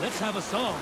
Let's have a song.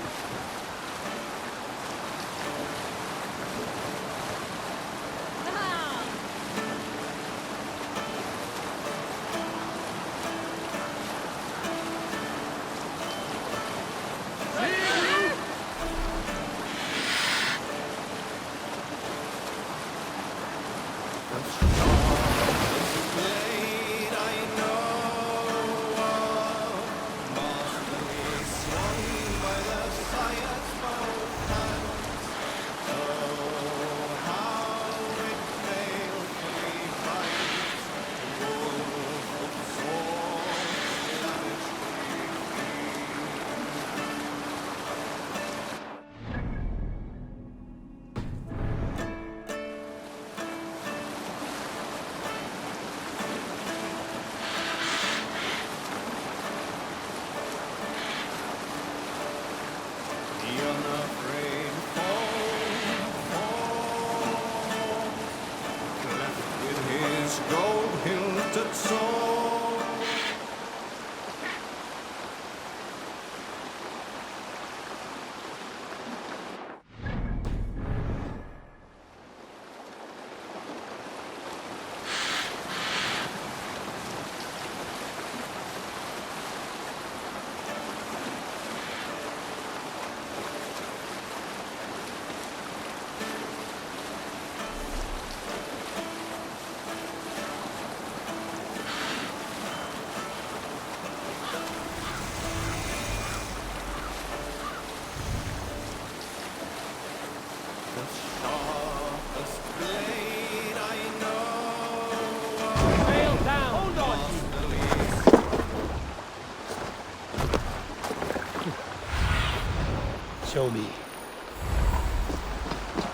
Show me.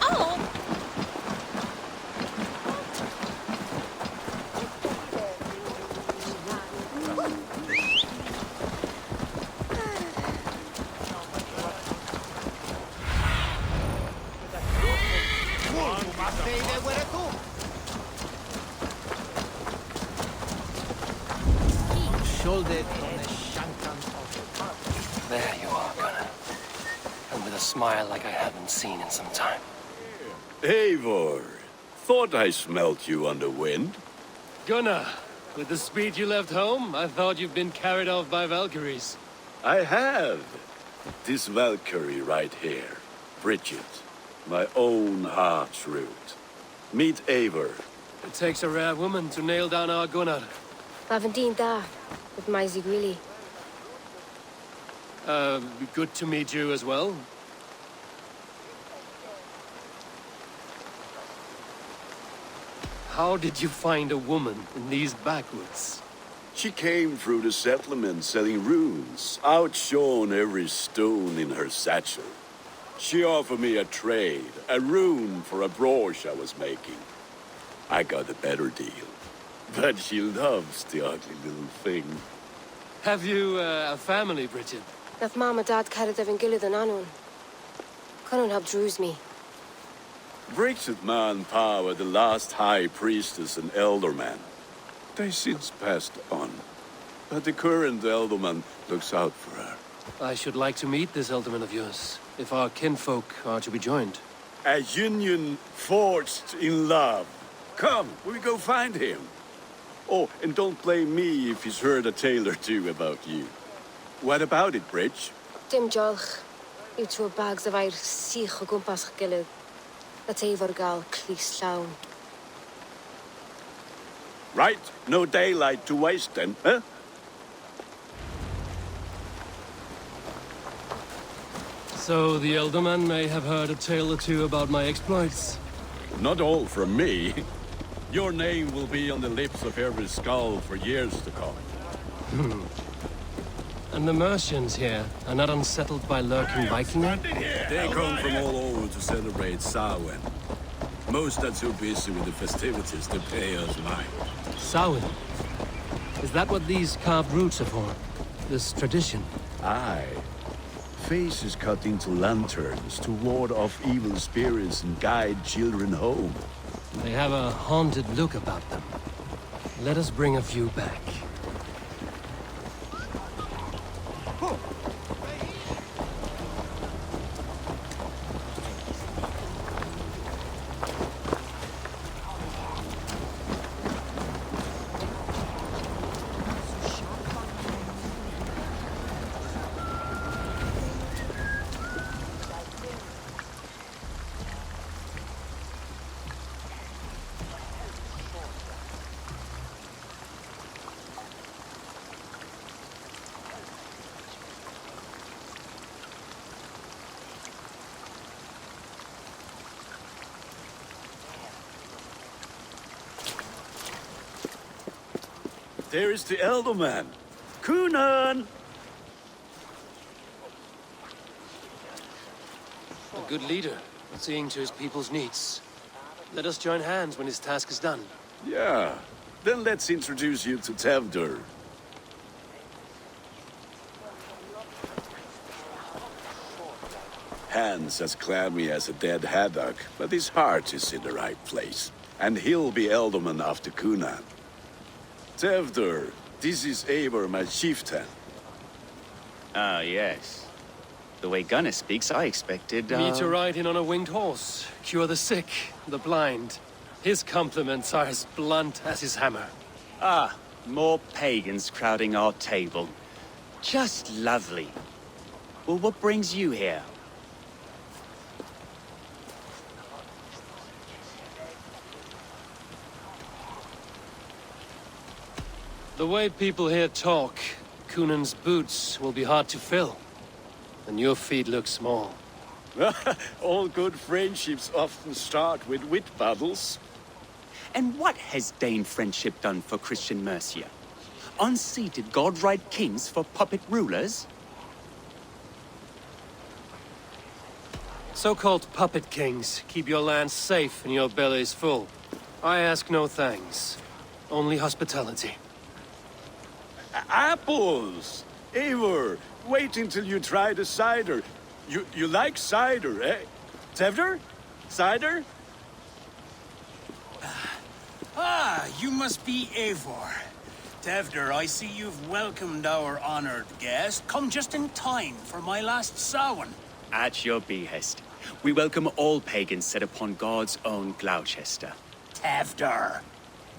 Oh! There you are, Gunnar. And with a smile like I haven't seen in some time. Eivor, thought I smelt you on the wind. Gunnar, with the speed you left home, I thought you'd been carried off by Valkyries. I have. This Valkyrie right here, Bridget, my own heart's root. Meet Eivor. It takes a rare woman to nail down our Gunnar. Lavendine da, with my Zigwili. Good to meet you as well. How did you find a woman in these backwoods? She came through the settlement selling runes, outshone every stone in her satchel. She offered me a trade, a rune for a brooch I was making. I got a better deal. But she loves the ugly little thing. Have you a family, Bridget? Nath Mama Dad carried Evan Gillid and Anun. Couldn't help drews me. Bridget Man Power, the last high priestess and elderman. They since passed on. But the current elderman looks out for her. I should like to meet this elderman of yours, if our kinfolk are to be joined. A union forged in love. Come, we go find him. Oh, and don't blame me if he's heard a tale or two about you. What about it, Bridge? Dim Jolch. You two bags of air sich o gwmpas Gillid. That's Eivor gal clis llawn. Right, no daylight to waste then, huh? So the elderman may have heard a tale or two about my exploits. Not all from me. Your name will be on the lips of every skull for years to come. And the Mercians here are not unsettled by lurking Viking? They come from all over to celebrate Samhain. Most are too busy with the festivities to pay us mind. Samhain? Is that what these carved roots are for? This tradition? Aye. Faces cut into lanterns to ward off evil spirits and guide children home. They have a haunted look about them. Let us bring a few back. there is the Elderman. Kunan! A good leader, seeing to his people's needs. Let us join hands when his task is done. Yeah, then let's introduce you to Tevdur. Hans as clammy as a dead haddock, but his heart is in the right place. And he'll be Elderman after Kunan. Tevdur, this is Eivor, my chieftain. Ah, yes. The way Gunnar speaks, I expected, Me to ride in on a winged horse, cure the sick, the blind. His compliments are as blunt as his hammer. Ah, more pagans crowding our table. Just lovely. Well, what brings you here? The way people here talk, Kunan's boots will be hard to fill. And your feet look small. All good friendships often start with wit battles. And what has Dane friendship done for Christian Mercia? Unseated god-right kings for puppet rulers? So-called puppet kings keep your lands safe and your bellies full. I ask no thanks, only hospitality. Apples! Eivor, wait until you try the cider. You like cider, eh? Tevdur? Cider? Ah, you must be Eivor. Tevdur, I see you've welcomed our honored guest. Come just in time for my last Samhain. At your behest. We welcome all pagans set upon God's own Gloucester. Tevdur,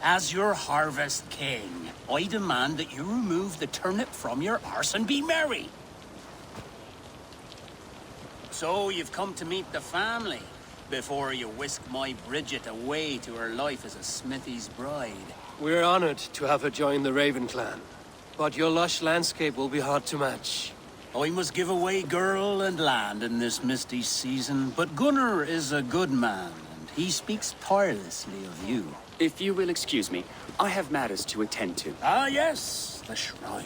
as your harvest king, I demand that you remove the turnip from your arse and be merry. So you've come to meet the family, before you whisk my Bridget away to her life as a smithy's bride. We're honored to have her join the Raven clan. But your lush landscape will be hard to match. I must give away girl and land in this misty season, but Gunnar is a good man, and he speaks tirelessly of you. If you will excuse me, I have matters to attend to. Ah, yes, the shrine.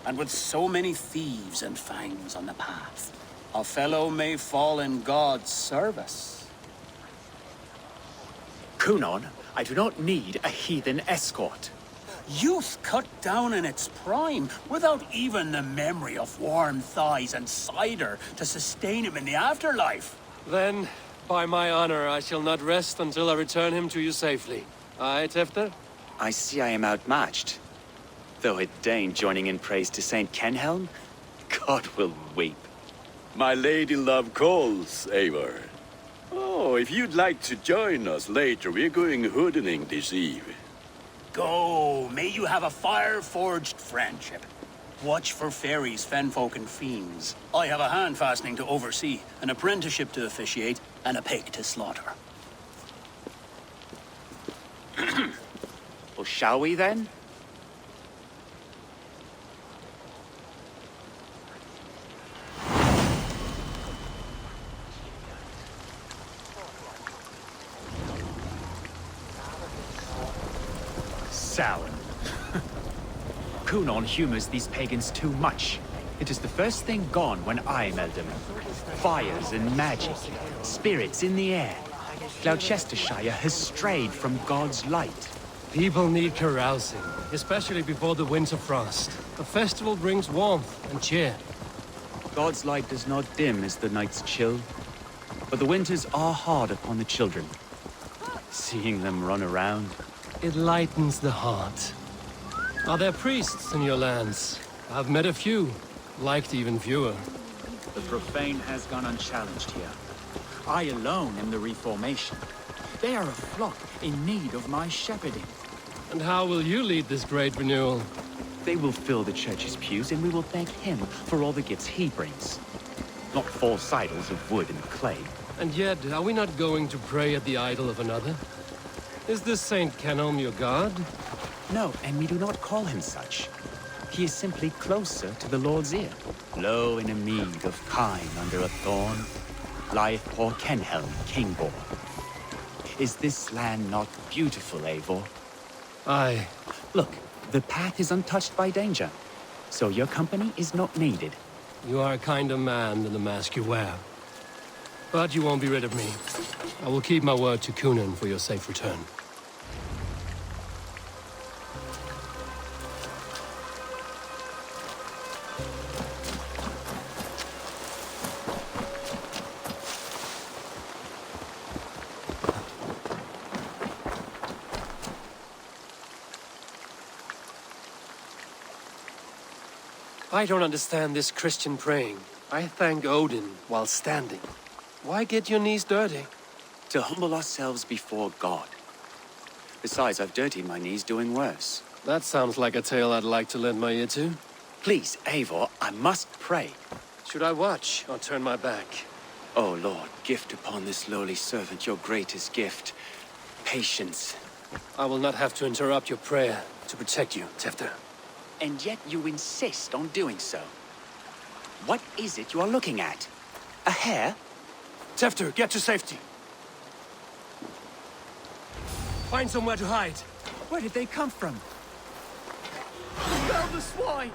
And with so many thieves and fangs on the path, a fellow may fall in God's service. Kunan, I do not need a heathen escort. Youth cut down in its prime, without even the memory of warm thighs and cider to sustain him in the afterlife. Then, by my honor, I shall not rest until I return him to you safely. Aye, Tefter? I see I am outmatched. Though a Dane joining in praise to Saint Kenhelm, God will weep. My lady love calls, Eivor. Oh, if you'd like to join us later, we're going hoodening this eve. Go, may you have a fire-forged friendship. Watch for fairies, fenfolk, and fiends. I have a hand fastening to oversee, an apprenticeship to officiate, and a pig to slaughter. Well, shall we then? Samhain. Kunan humors these pagans too much. It is the first thing gone when I am Elderman. Fires and magic, spirits in the air. Gloucestershire has strayed from God's light. People need carousing, especially before the winter frost. A festival brings warmth and cheer. God's light does not dim as the nights chill, but the winters are hard upon the children. Seeing them run around. It lightens the heart. Are there priests in your lands? I've met a few, liked even fewer. The profane has gone unchallenged here. I alone am the Reformation. They are a flock in need of my shepherding. And how will you lead this great renewal? They will fill the church's pews, and we will thank him for all the gifts he brings. Not false idols of wood and clay. And yet, are we not going to pray at the idol of another? Is this Saint Kenhelm your god? No, and we do not call him such. He is simply closer to the Lord's ear. Low in a mead of kine under a thorn, lieth poor Kenhelm, king-born. Is this land not beautiful, Eivor? Aye. Look, The path is untouched by danger, so your company is not needed. You are a kinder man than the mask you wear. But you won't be rid of me. I will keep my word to Kunan for your safe return. I don't understand this Christian praying. I thank Odin while standing. Why get your knees dirty? To humble ourselves before God. Besides, I've dirtied my knees doing worse. That sounds like a tale I'd like to lend my ear to. Please, Eivor, I must pray. Should I watch or turn my back? Oh Lord, gift upon this lowly servant your greatest gift. Patience. I will not have to interrupt your prayer to protect you, Tefter. And yet you insist on doing so. What is it you are looking at? A hare? Tefter, get to safety. Find somewhere to hide. Where did they come from? Down the swine!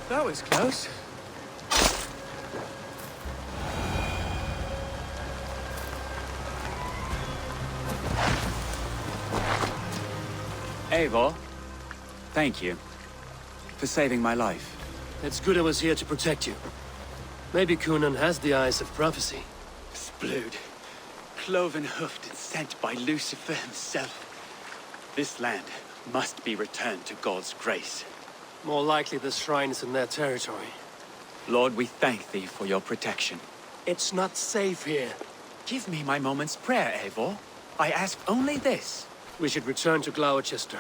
That was close. Eivor, thank you for saving my life. It's good I was here to protect you. Maybe Kunan has the eyes of prophecy. Splood, cloven-hoofed and sent by Lucifer himself. This land must be returned to God's grace. More likely the shrine is in their territory. Lord, we thank thee for your protection. It's not safe here. Give me my moment's prayer, Eivor. I ask only this. We should return to Gloucester.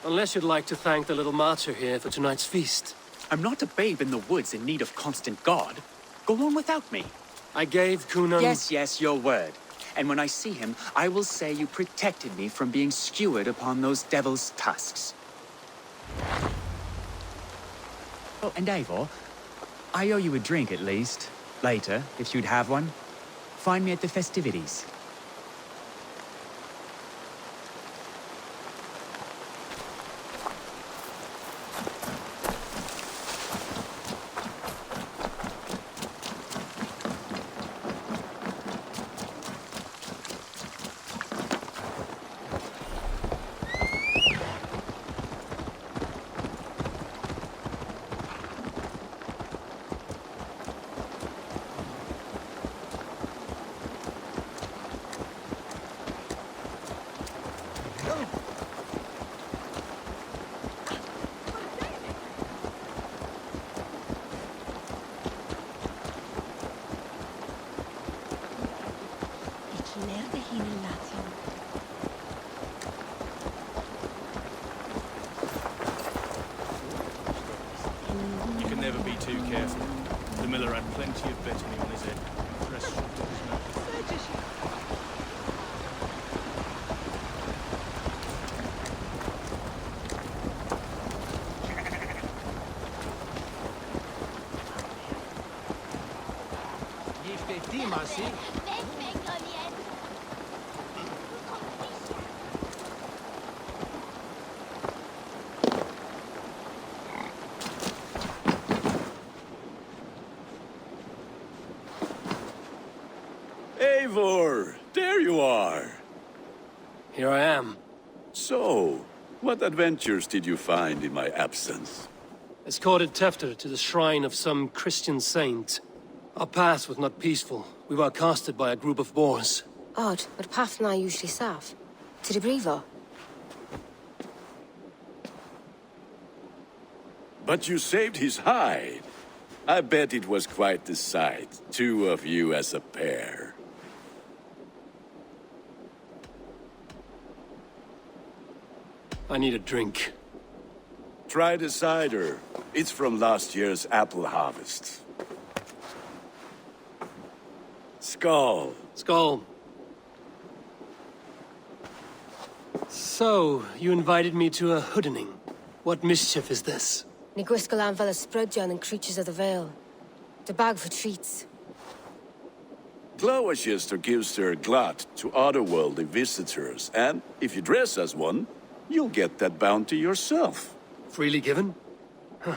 Unless you'd like to thank the little martyr here for tonight's feast. I'm not a babe in the woods in need of constant guard. Go on without me. I gave Kunan... Yes, your word. And when I see him, I will say you protected me from being skewered upon those devil's tusks. Oh, and Eivor, I owe you a drink at least. Later, if you'd have one. Find me at the festivities. You can never be too careful. The miller had plenty of betony on his head. Fresh shot of his mouth. Eivor, there you are. Here I am. So, what adventures did you find in my absence? Escorted Tefter to the shrine of some Christian saint. Our past was not peaceful. We were accosted by a group of boars. Odd, but path na usually safe. To the Brevo. But you saved his hide. I bet it was quite the sight. Two of you as a pair. I need a drink. Try the cider. It's from last year's apple harvest. Skull. Skull. So, you invited me to a hoodening. What mischief is this? Ni gwisgal anfel a sprudjan and creatures of the Vale. The bag for treats. Gloucester gives their glut to otherworldly visitors, and if you dress as one, you'll get that bounty yourself. Freely given? Huh.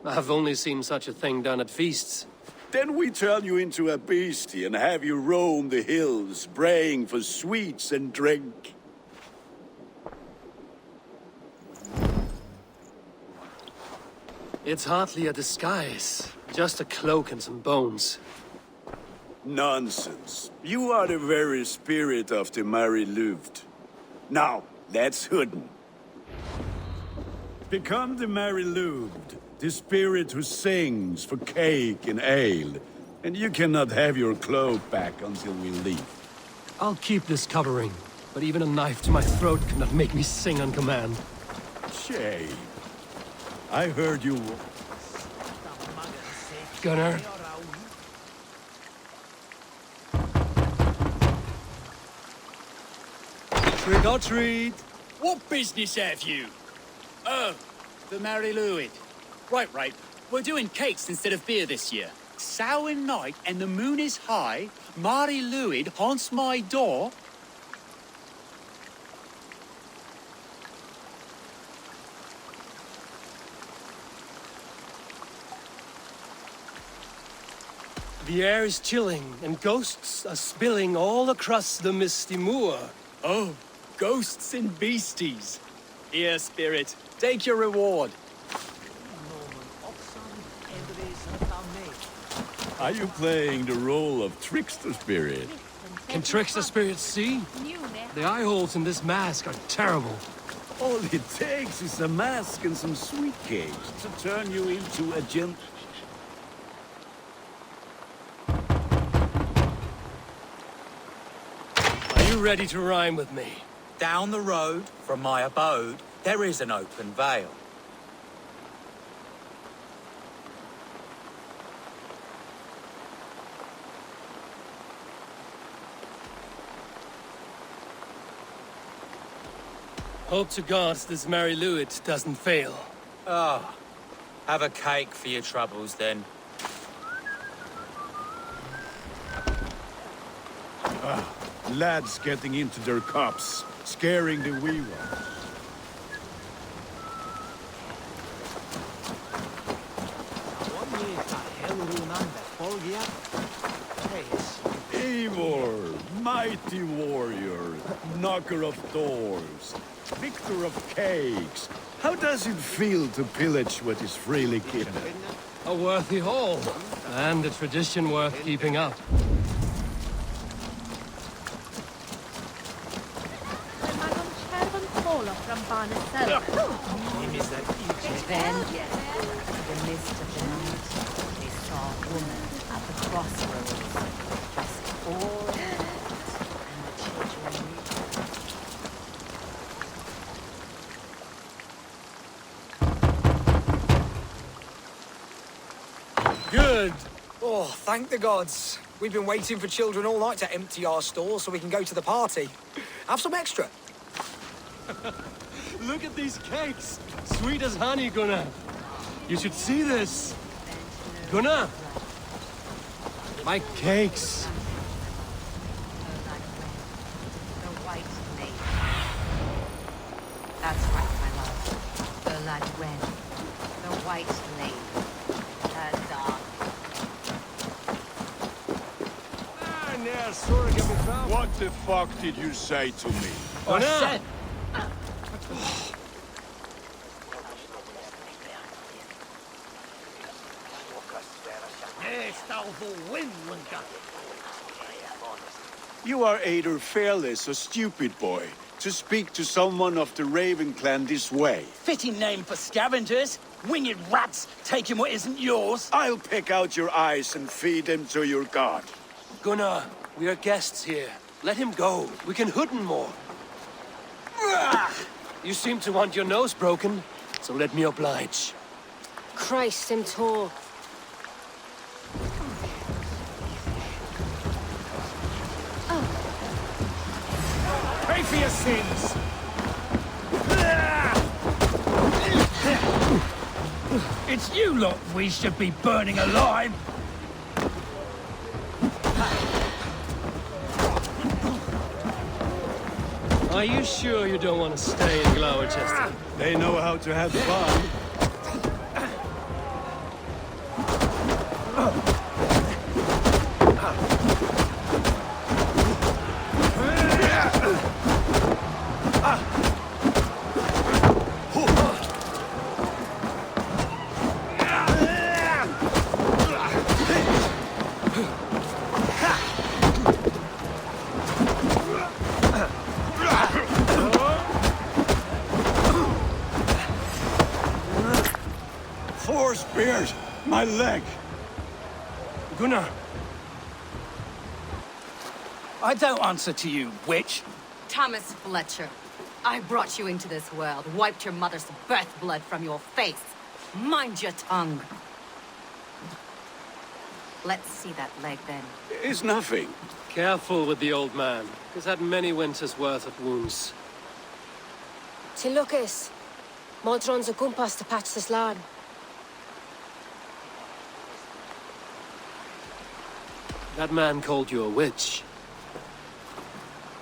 I've only seen such a thing done at feasts. Then we turn you into a beastie and have you roam the hills, braying for sweets and drink. It's hardly a disguise. Just a cloak and some bones. Nonsense. You are the very spirit of the Mary Louved. Now, let's hooden. Become the Mary Louved, the spirit who sings for cake and ale. And you cannot have your cloak back until we leave. I'll keep this covering, but even a knife to my throat cannot make me sing on command. Shame. I heard you... Gunnar? Trick or treat! What business have you? Oh, the Mary Louis. Right. We're doing cakes instead of beer this year. Samhain night and the moon is high. Mary Louis haunts my door. The air is chilling, and ghosts are spilling all across the misty moor. Oh, ghosts and beasties. Here, spirit, take your reward. Are you playing the role of trickster spirit? Can trickster spirits see? The eye holes in this mask are terrible. All it takes is a mask and some sweet cakes to turn you into a gent... Are you ready to rhyme with me? Down the road from my abode, there is an open vale. Hope to God this Mary Louis doesn't fail. Ah, have a cake for your troubles then. Lads getting into their cups, scaring the wee ones. Eivor, mighty warrior, knocker of doors, victor of cakes. How does it feel to pillage what is freely given? A worthy haul, and a tradition worth keeping up. Then, in the midst of the night, they saw a woman at the crossroads, dressed all in white, and the children. Good! Oh, thank the gods. We've been waiting for children all night to empty our stores so we can go to the party. Have some extra. Look at these cakes! Sweet as honey, Gunnar! You should see this! Gunnar! My cakes! The white lady. That's right, my love. The lad Gwen. The white lady. Her dog. What the fuck did you say to me? Gunnar! You are either fearless or stupid, boy, to speak to someone of the Raven clan this way. Fitting name for scavengers. Winged rats taking what isn't yours. I'll pick out your eyes and feed them to your god. Gunnar, we are guests here. Let him go. We can hoot him more. You seem to want your nose broken, so let me oblige. Christ, him tall. Pay for your sins! It's you lot we should be burning alive. Are you sure you don't want to stay in Gloucester? They know how to have fun. Four spears! My leg! Gunnar! I don't answer to you, witch. Thomas Fletcher, I brought you into this world, wiped your mother's birth blood from your face. Mind your tongue. Let's see that leg then. It's nothing. Careful with the old man. He's had many winters' worth of wounds. Till Lucas. Modron's a gumpas to patch this land. That man called you a witch.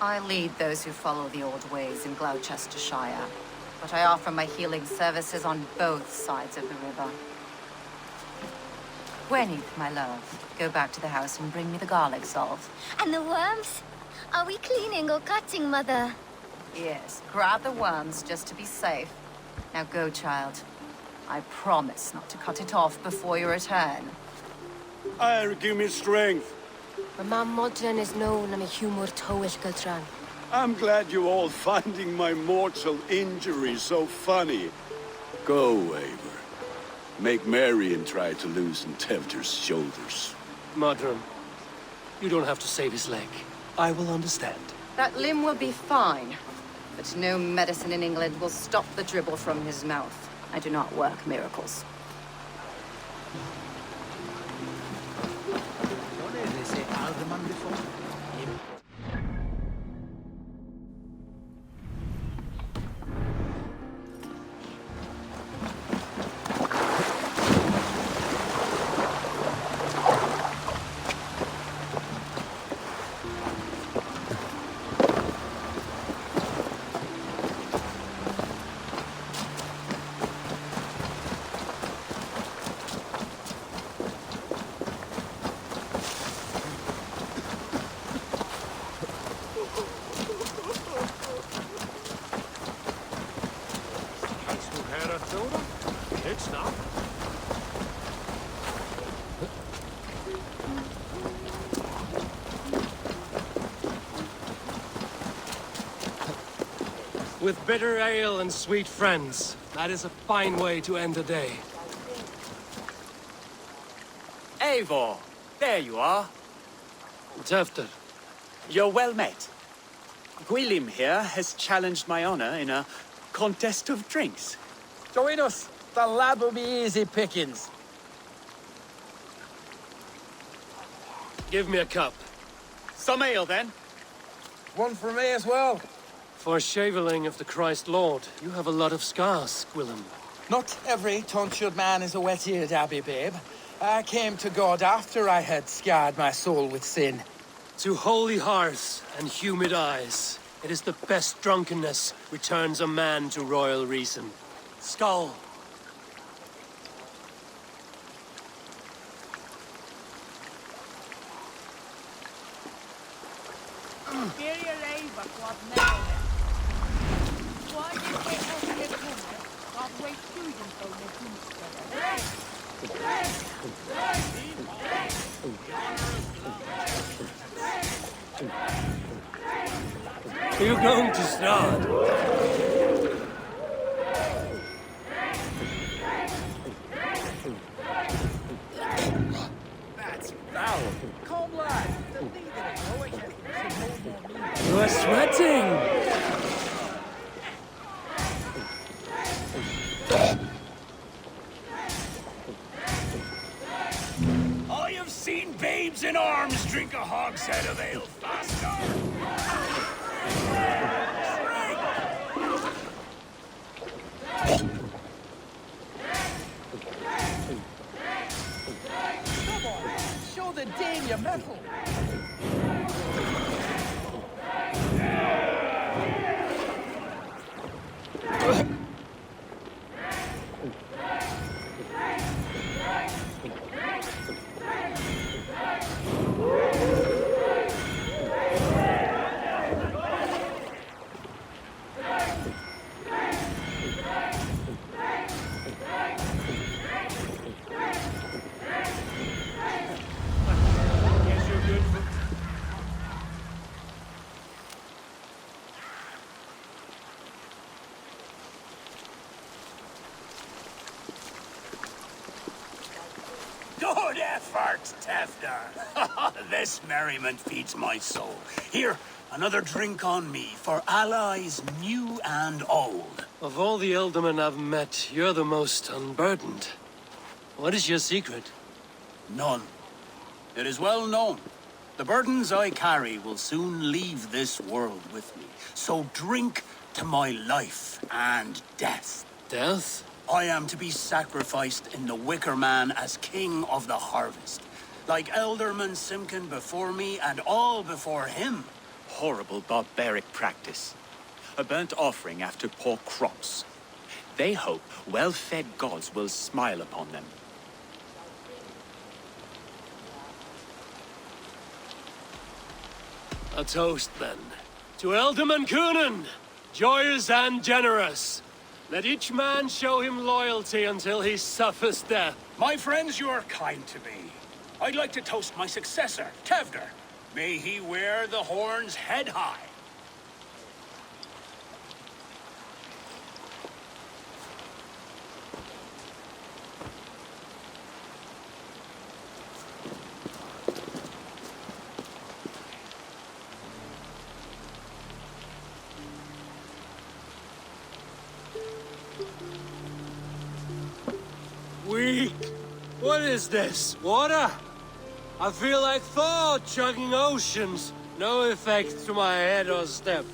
I lead those who follow the old ways in Gloucestershire, but I offer my healing services on both sides of the river. Gweneth, my love, go back to the house and bring me the garlic salve. And the worms? Are we cleaning or cutting, Mother? Yes, grab the worms just to be safe. Now go, child. I promise not to cut it off before you return. Give me strength. My mam Modron is known am a humor towish gultran. I'm glad you all finding my mortal injury so funny. Go, Eivor. Make merry and try to loosen Tevder's shoulders. Modron, you don't have to save his leg. I will understand. That limb will be fine, but no medicine in England will stop the dribble from his mouth. I do not work miracles. It's not. With bitter ale and sweet friends, that is a fine way to end a day. Eivor, there you are. Twelfth. You're well met. Gwilym here has challenged my honor in a contest of drinks. Join us. The lab will be easy pickings. Give me a cup. Some ale, then. One for me as well. For shaveling of the Christ Lord, you have a lot of scars, Gwilym. Not every tonsured man is a wet-eared abbey, babe. I came to God after I had scarred my soul with sin. To holy hearts and humid eyes, it is the best drunkenness returns a man to royal reason. Skull. you going to start? That's foul. Come, lad. You are sweating! I have seen babes in arms drink a hogshead of ale faster. Come on, show the Dane your mettle. Guess you're good for... Good effort, Tefner. This merriment feeds my soul. Here, another drink on me for allies new and old. Of all the Ealdormen I've met, you're the most unburdened. What is your secret? None. It is well known. The burdens I carry will soon leave this world with me. So drink to my life and death. Death? I am to be sacrificed in the Wicker Man as king of the harvest. Like Elderman Simkin before me and all before him. Horrible barbaric practice. A burnt offering after poor crops. They hope well-fed gods will smile upon them. A toast, then. To Ealdorman Coonan, joyous and generous. Let each man show him loyalty until he suffers death. My friends, you are kind to me. I'd like to toast my successor, Tevder. May he wear the horns head high. Weak. What is this? Water? I feel like Thor chugging oceans. No effect to my head or step.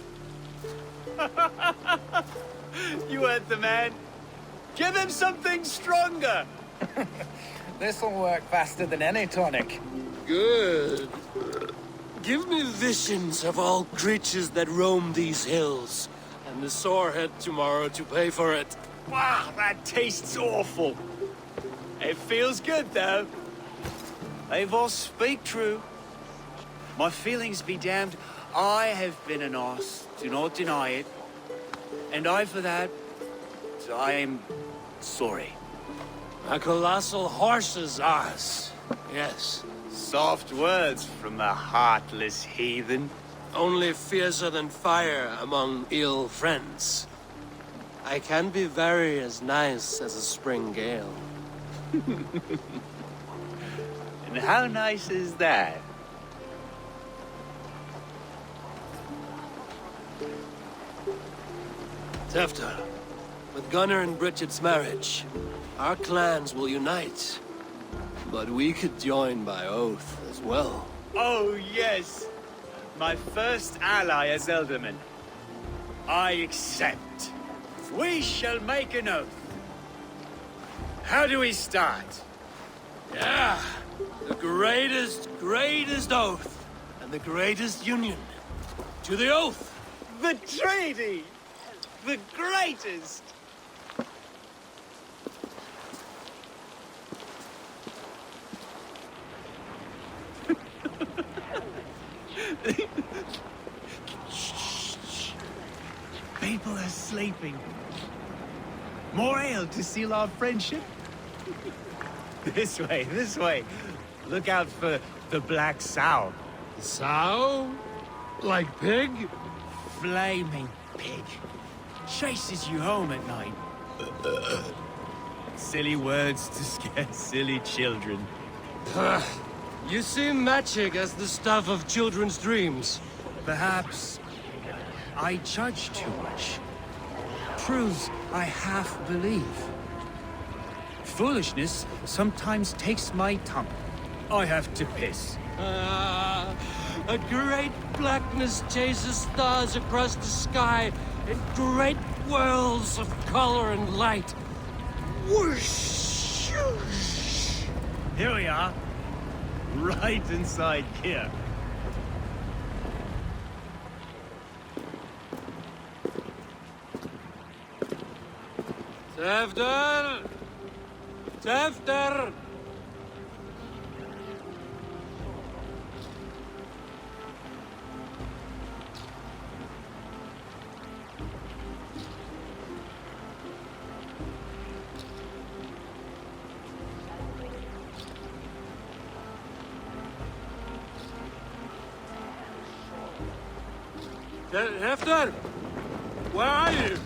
You heard the man. Give him something stronger. This'll work faster than any tonic. Good. Give me visions of all creatures that roam these hills, and the sorehead tomorrow to pay for it. Wow, that tastes awful. It feels good, though. Eivor, speak true. My feelings be damned. I have been an arse, do not deny it. And I, for that, I am sorry. A colossal horse's arse. Yes. Soft words from the heartless heathen. Only fiercer than fire among ill friends. I can be very as nice as a spring gale. And how nice is that? Tefter, with Gunnar and Bridget's marriage, our clans will unite. But we could join by oath as well. Oh, yes. My first ally as Elderman. I accept. We shall make an oath. How do we start? Yeah, the greatest oath, and the greatest union. To the oath! The treaty! The greatest! People are sleeping. More ale to seal our friendship? This way, this way. Look out for the black sow. Sow? Like pig? flaming pig. Chases you home at night. Silly words to scare silly children. You see magic as the stuff of children's dreams. Perhaps I judge too much. Truths I half believe. Foolishness sometimes takes my tongue. I have to piss. A great blackness chases stars across the sky in great whirls of color and light. Whoosh! Here we are. Right inside here. Tewdwr! Tewdwr! Hefter! Where are you?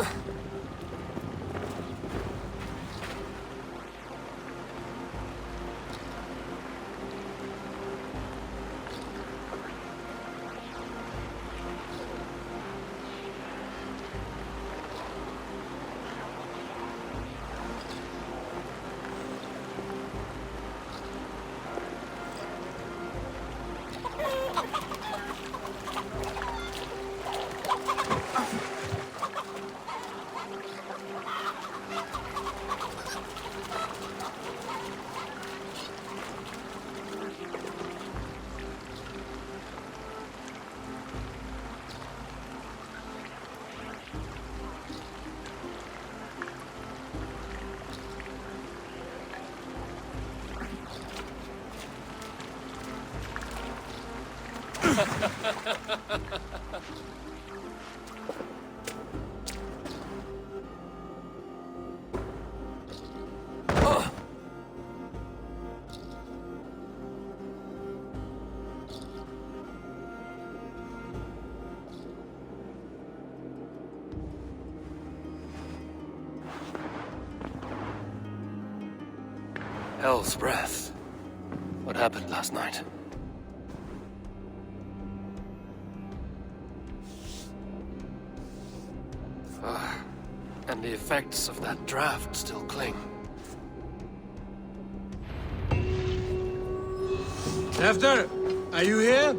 Hell's breath. What happened last night? And the effects of that draft still cling. Hefter, are you here?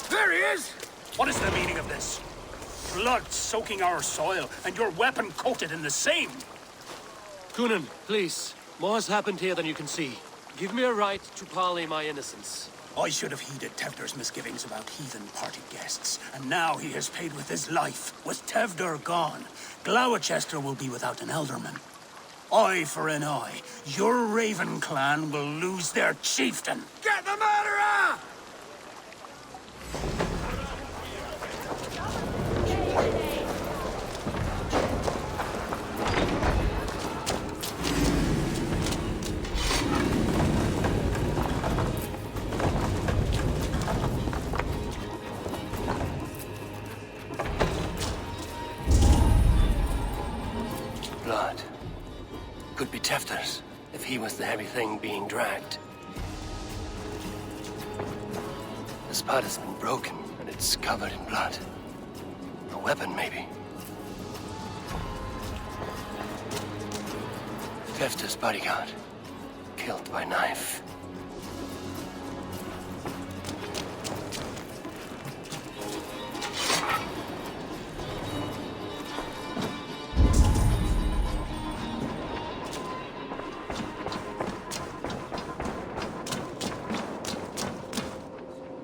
There he is! What is the meaning of this? Blood soaking our soil, and your weapon coated in the same! Coonan, please. More has happened here than you can see. Give me a right to parley my innocence. I should have heeded Tewdwr's misgivings about heathen party guests, and now he has paid with his life. With Tewdwr gone, Gloucester will be without an alderman. Eye for an eye. Your Raven clan will lose their chieftain. Get the murderer! Blood. Could be Tewdwr's, if he was the heavy thing being dragged. The spud has been broken, and it's covered in blood. A weapon, maybe. Tewdwr's bodyguard. Killed by knife.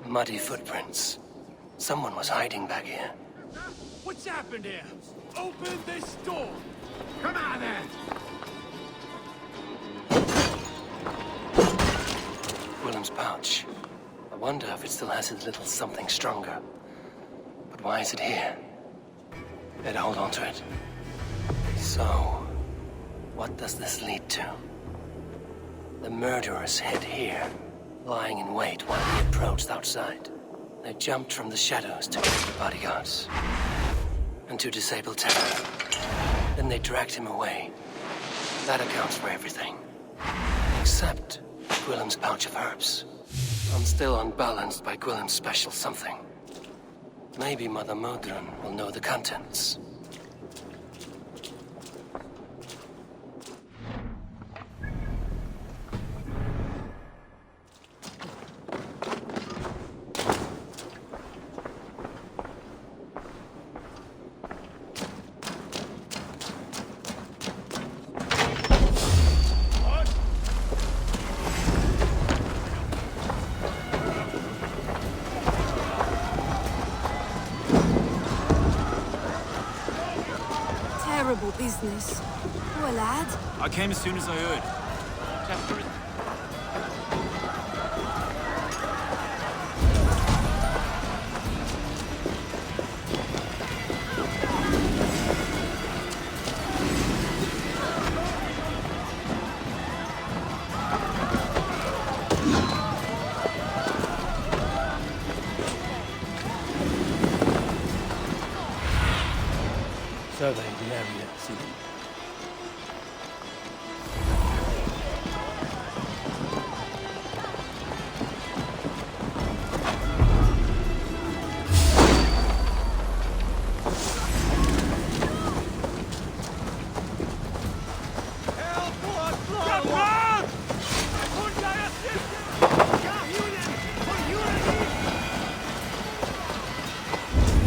Muddy footprints. Someone was hiding back here. What's happened here? Open this door! Come on then! Willem's pouch. I wonder if it still has his little something stronger. But why is it here? Better hold on to it. So, What does this lead to? The murderers hid here, lying in wait while we approached outside. They jumped from the shadows to kill the bodyguards and to disable Terror. Then they dragged him away. That accounts for everything. Except Gwilym's pouch of herbs. I'm still unbalanced by Gwilym's special something. Maybe Mother Modron will know the contents. Terrible business. Poor lad. I came as soon as I heard. Chapter Survey the area, see?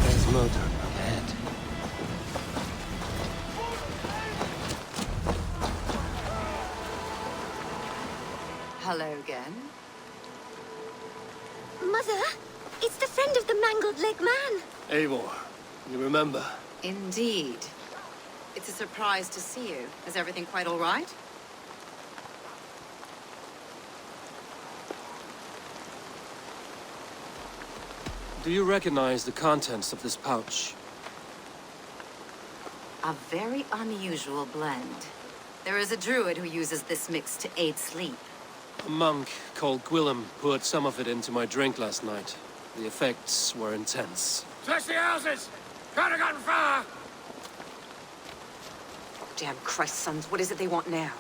There's motor ahead. Hello again. Mother, it's the friend of the mangled leg man. Eivor, you remember? Indeed. It's a surprise to see you. Is everything quite all right? Do you recognize the contents of this pouch? A very unusual blend. There is a druid who uses this mix to aid sleep. A monk called Gwilym poured some of it into my drink last night. The effects were intense. Search the houses! Can't have gotten far! Damn Christ, sons, what is it they want now?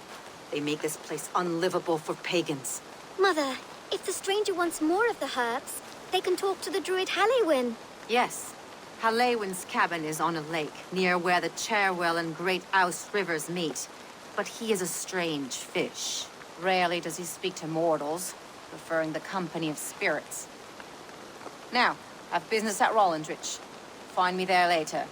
They make this place unlivable for pagans. Mother, if the stranger wants more of the herbs, they can talk to the druid Halewyn. Yes. Halewyn's cabin is on a lake, near where the Cherwell and Great Ouse rivers meet. But he is a strange fish. Rarely does he speak to mortals, preferring the company of spirits. Now, I've business at Rollindrich. Find me there later.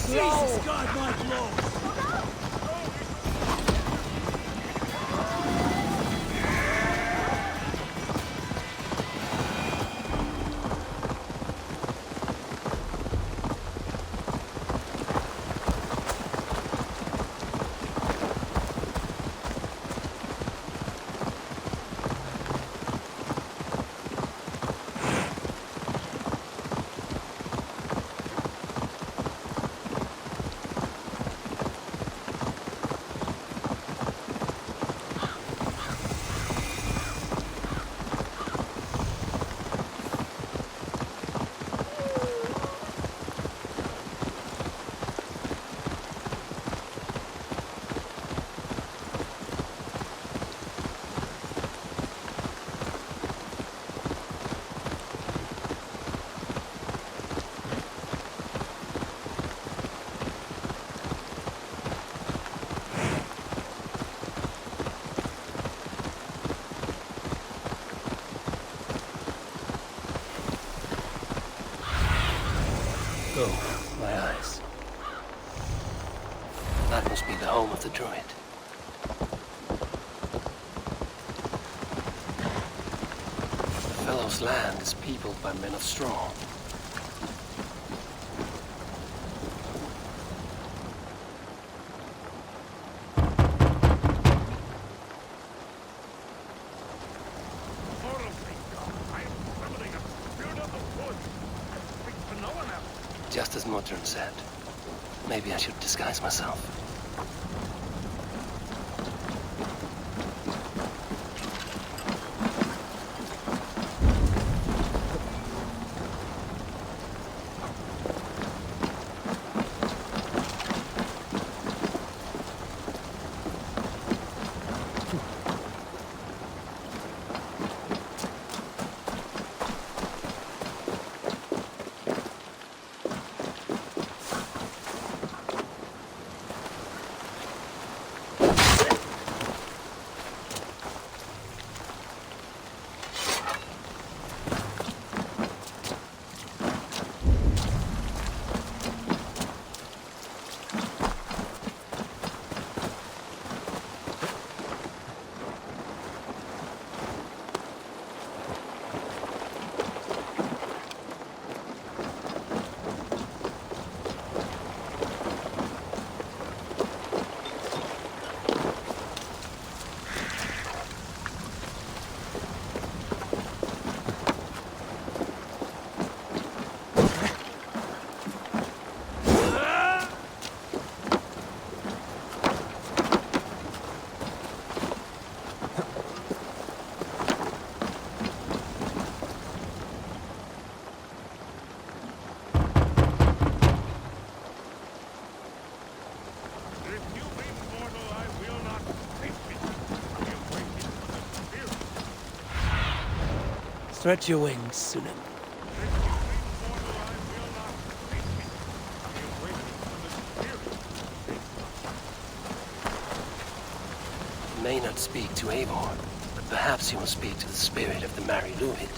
Jesus God, my lord! Oh, my eyes. That must be the home of the druid. The fellow's land is peopled by men of straw. Just as Modron said. Maybe I should disguise myself. Stretch your wings, Sunan. You may not speak to Eivor, but perhaps you will speak to the spirit of the Mari Luhid.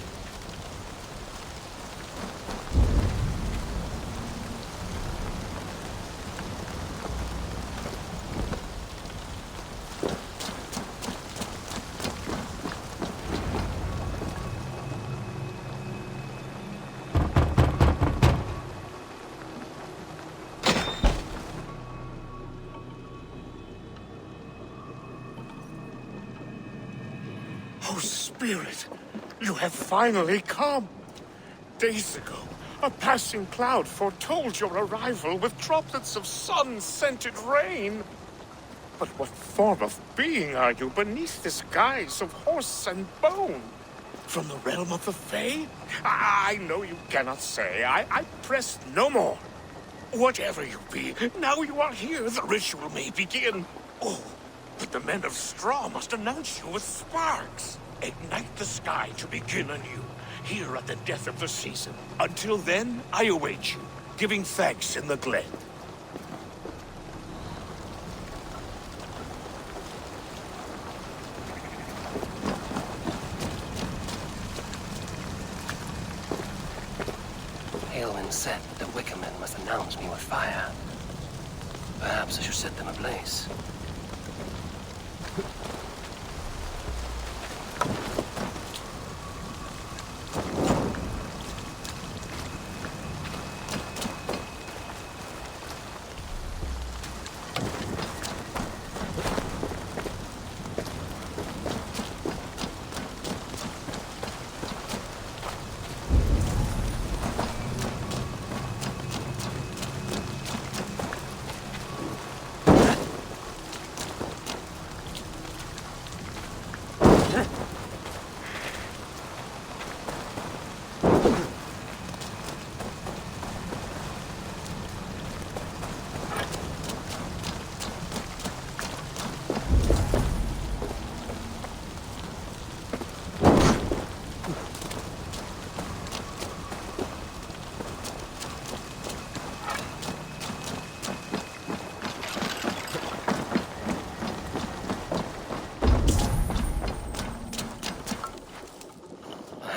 Oh, Spirit, you have finally come. Days ago, a passing cloud foretold your arrival with droplets of sun-scented rain. But what form of being are you beneath this guise of horse and bone? From the realm of the Fae? I know you cannot say. I press no more. Whatever you be, now you are here, the ritual may begin. Oh, but the men of straw must announce you with sparks. Ignite the sky to begin anew, here at the death of the season. Until then, I await you, giving thanks in the glen. Aelwyn said the Wickermen must announce me with fire. Perhaps I should set them ablaze.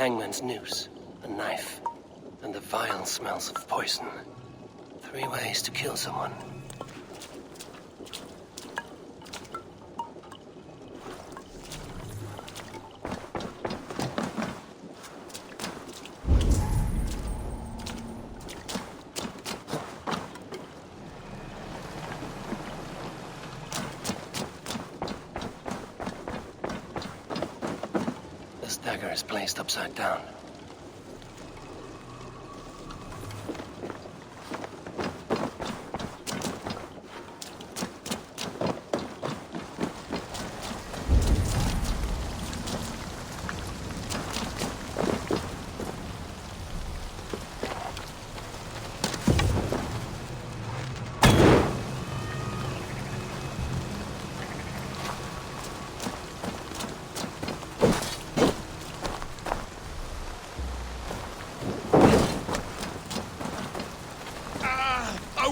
Hangman's noose, a knife, and the vile smells of poison. 3 ways to kill someone. This dagger is placed upside down.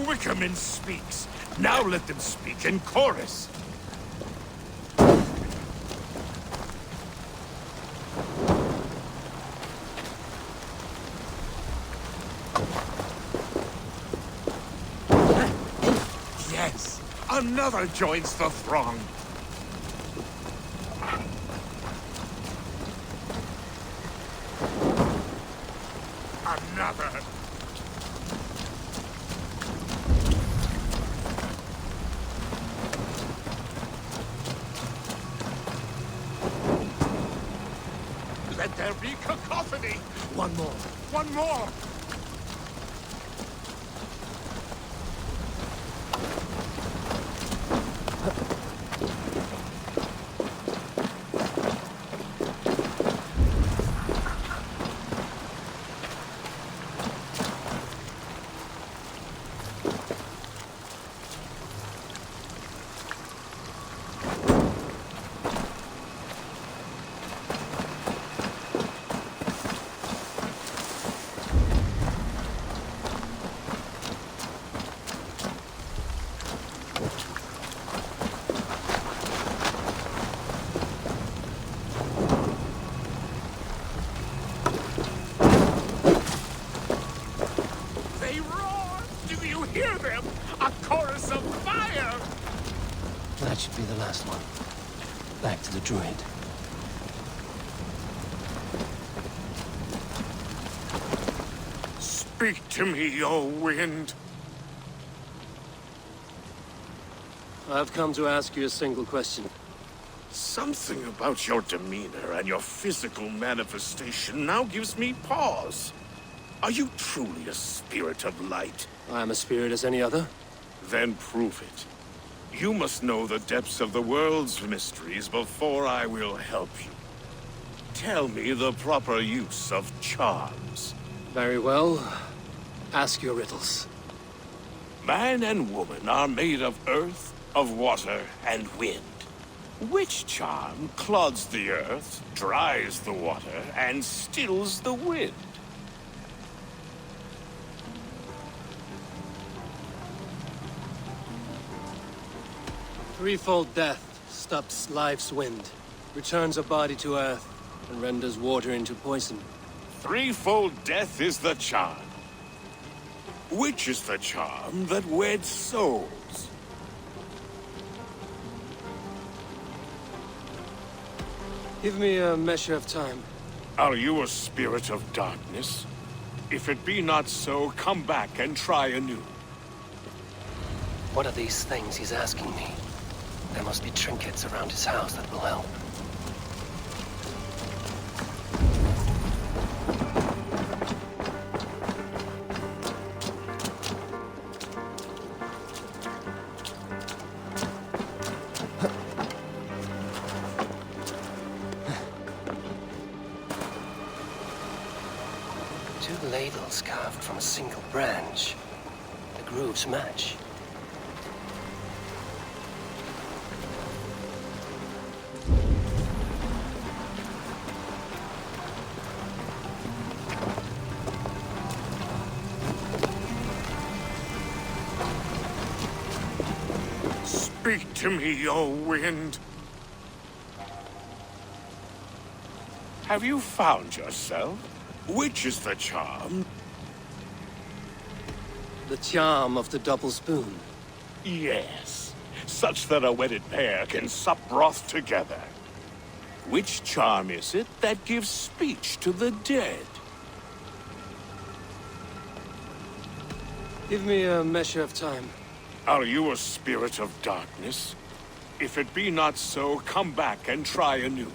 Wickerman speaks. Now let them speak in chorus. Yes, another joins the throng. Another. Let there be cacophony! One more! One more! That should be the last one. Back to the druid. Speak to me, O wind. I've come to ask you a single question. Something about your demeanor and your physical manifestation now gives me pause. Are you truly a spirit of light? I am a spirit as any other. Then prove it. You must know the depths of the world's mysteries before I will help you. Tell me the proper use of charms. Very well. Ask your riddles. Man and woman are made of earth, of water, and wind. Which charm clods the earth, dries the water, and stills the wind? Threefold death stops life's wind, returns a body to earth, and renders water into poison. Threefold death is the charm. Which is the charm that weds souls? Give me a measure of time. Are you a spirit of darkness? If it be not so, come back and try anew. What are these things he's asking me? There must be trinkets around his house that will help. Two ladles carved from a single branch. The grooves match. Speak to me, O wind. Have you found yourself? Which is the charm? The charm of the double spoon. Yes, such that a wedded pair can sup broth together. Which charm is it that gives speech to the dead? Give me a measure of time. Are you a spirit of darkness? If it be not so, come back and try anew.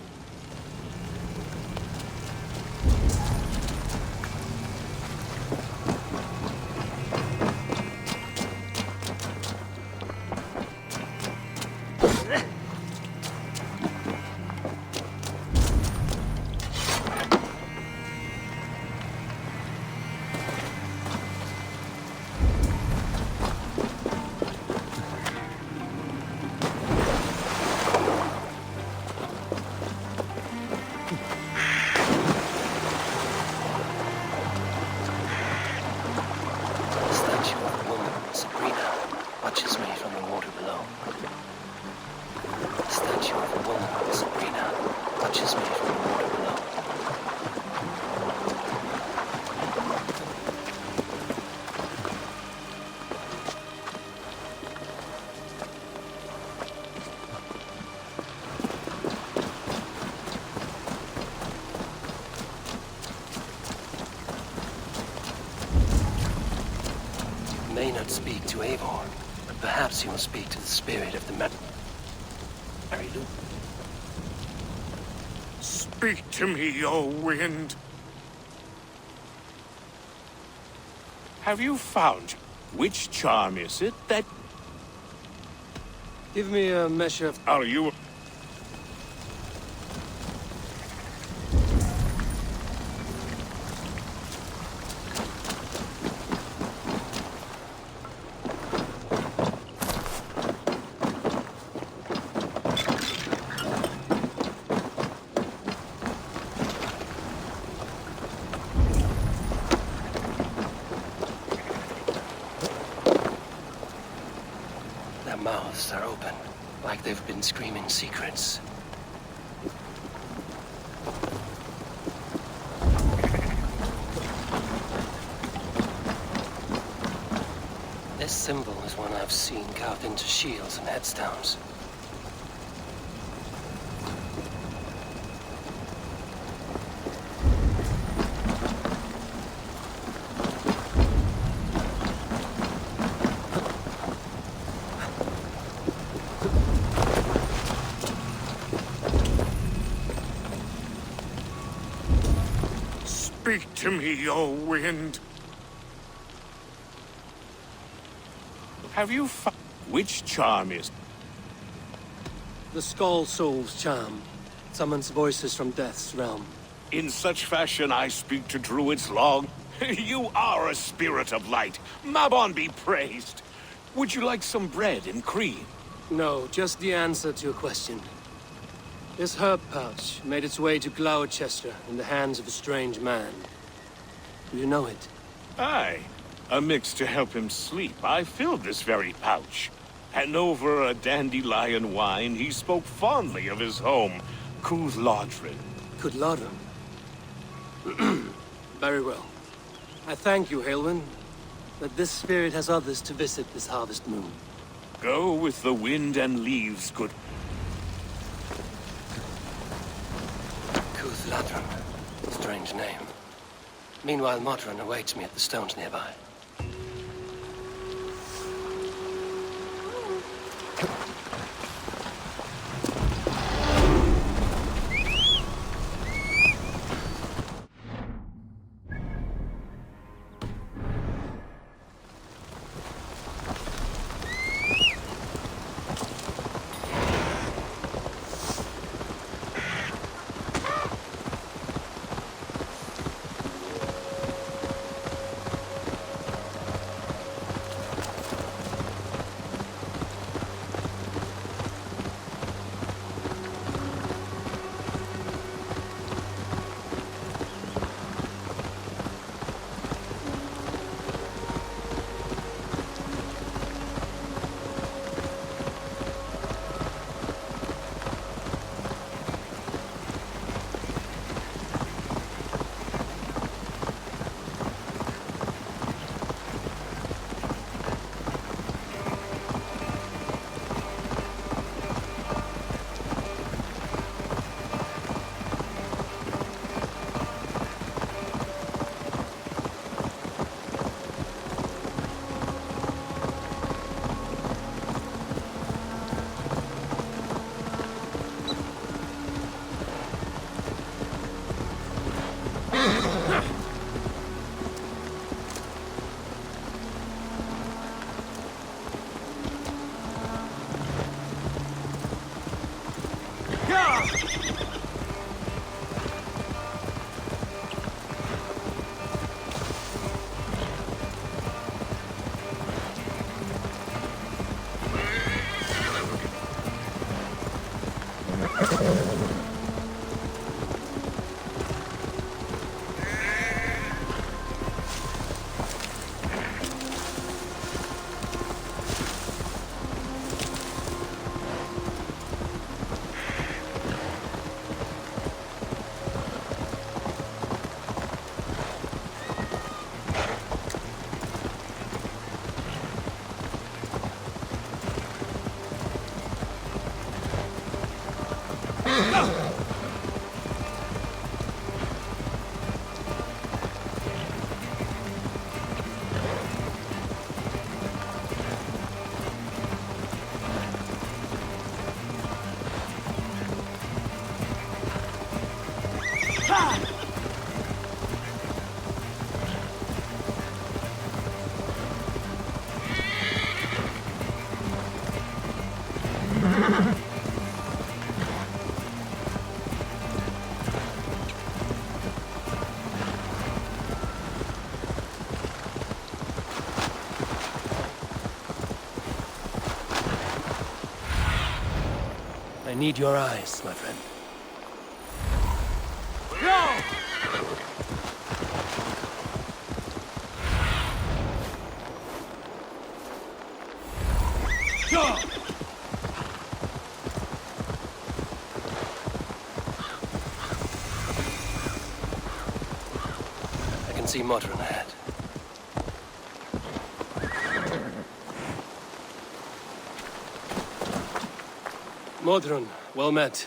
May not speak to Eivor, but perhaps he will speak to the spirit of the Loop. Speak to me, O wind. Have you found which charm is it that... Give me a measure of... Are you... Their mouths are open, like they've been screaming secrets. This symbol is one I've seen carved into shields and headstones. Speak to me, O wind. Have you found which charm is... The Skull Soul's charm. Summons voices from Death's realm. In such fashion I speak to druids long. You are a spirit of light. Mabon be praised. Would you like some bread and cream? No, just the answer to your question. This herb pouch made its way to Gloucester in the hands of a strange man. Do you know it? Aye. A mix to help him sleep. I filled this very pouch. And over a dandelion wine, he spoke fondly of his home, Cooth-Lodrin. Cooth-Lodrin? Very well. I thank you, Haelwyn, that this spirit has others to visit this harvest moon. Go with the wind and leaves, good... Cooth-Lodrin. Strange name. Meanwhile, Modron awaits me at the stones nearby. I need your eyes, my friend. I can see Modron ahead. Modron, well met.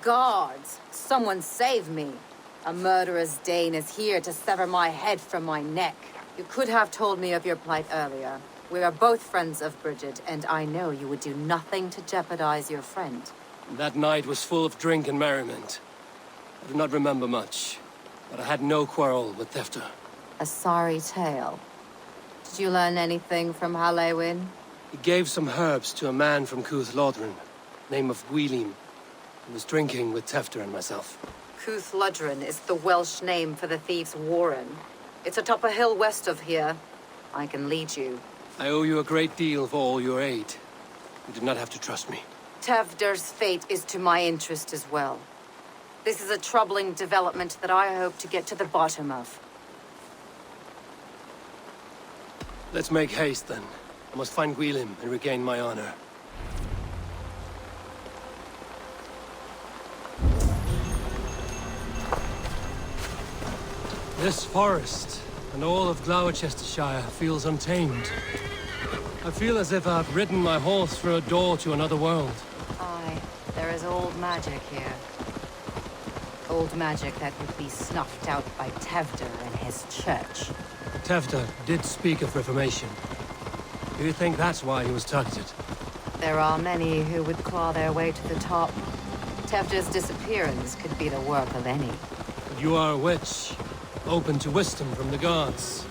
Guards, someone save me. A murderous Dane is here to sever my head from my neck. You could have told me of your plight earlier. We are both friends of Bridget, and I know you would do nothing to jeopardize your friend. That night was full of drink and merriment. I do not remember much, but I had no quarrel with Thefter. A sorry tale. Did you learn anything from Halewin? He gave some herbs to a man from Cuth Lodren, name of Gwylim, who was drinking with Tefter and myself. Cuth Lodren is the Welsh name for the thieves' warren. It's atop a hill west of here. I can lead you. I owe you a great deal for all your aid. You did not have to trust me. Tevder's fate is to my interest as well. This is a troubling development that I hope to get to the bottom of. Let's make haste, then. I must find Gwylim and regain my honor. This forest and all of Gloucestershire feels untamed. I feel as if I've ridden my horse through a door to another world. Aye, there is old magic here. Old magic that would be snuffed out by Tevder and his church. Tefter did speak of reformation. Do you think that's why he was targeted? There are many who would claw their way to the top. Tevder's disappearance could be the work of any. But you are a witch, open to wisdom from the gods.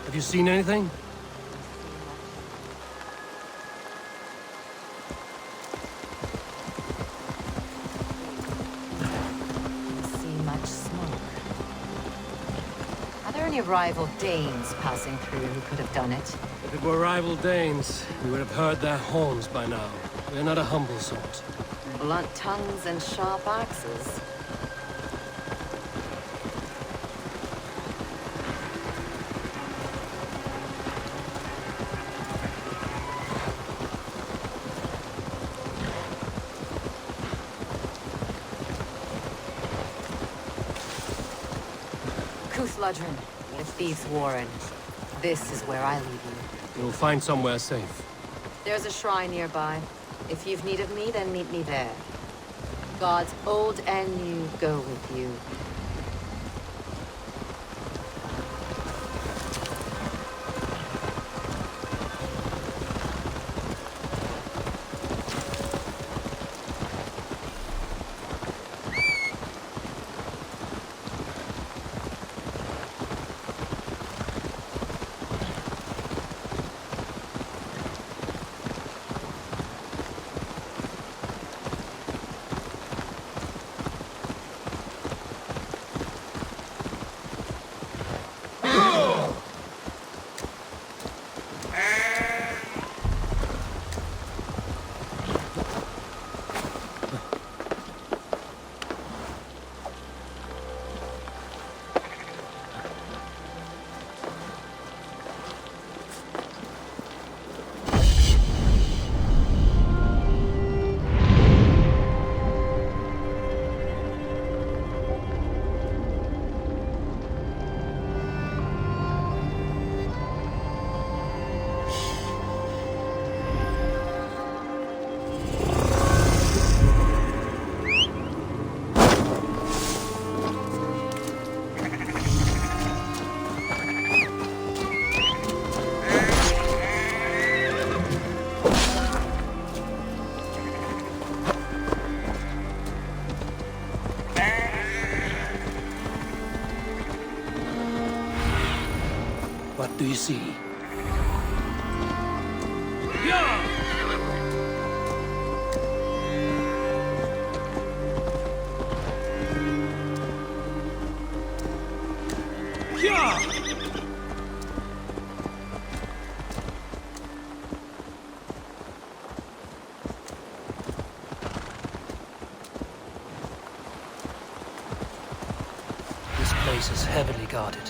Have you seen anything? See much smoke. Are there any rival Danes passing through who could have done it? If it were rival Danes, we would have heard their horns by now. We are not a humble sort. Blunt tongues and sharp axes. Cuth Lodren, the thieves' warren. This is where I leave you. You'll find somewhere safe. There's a shrine nearby. If you've need of me, then meet me there. Gods old and new go with you. What do you see? place is heavily guarded.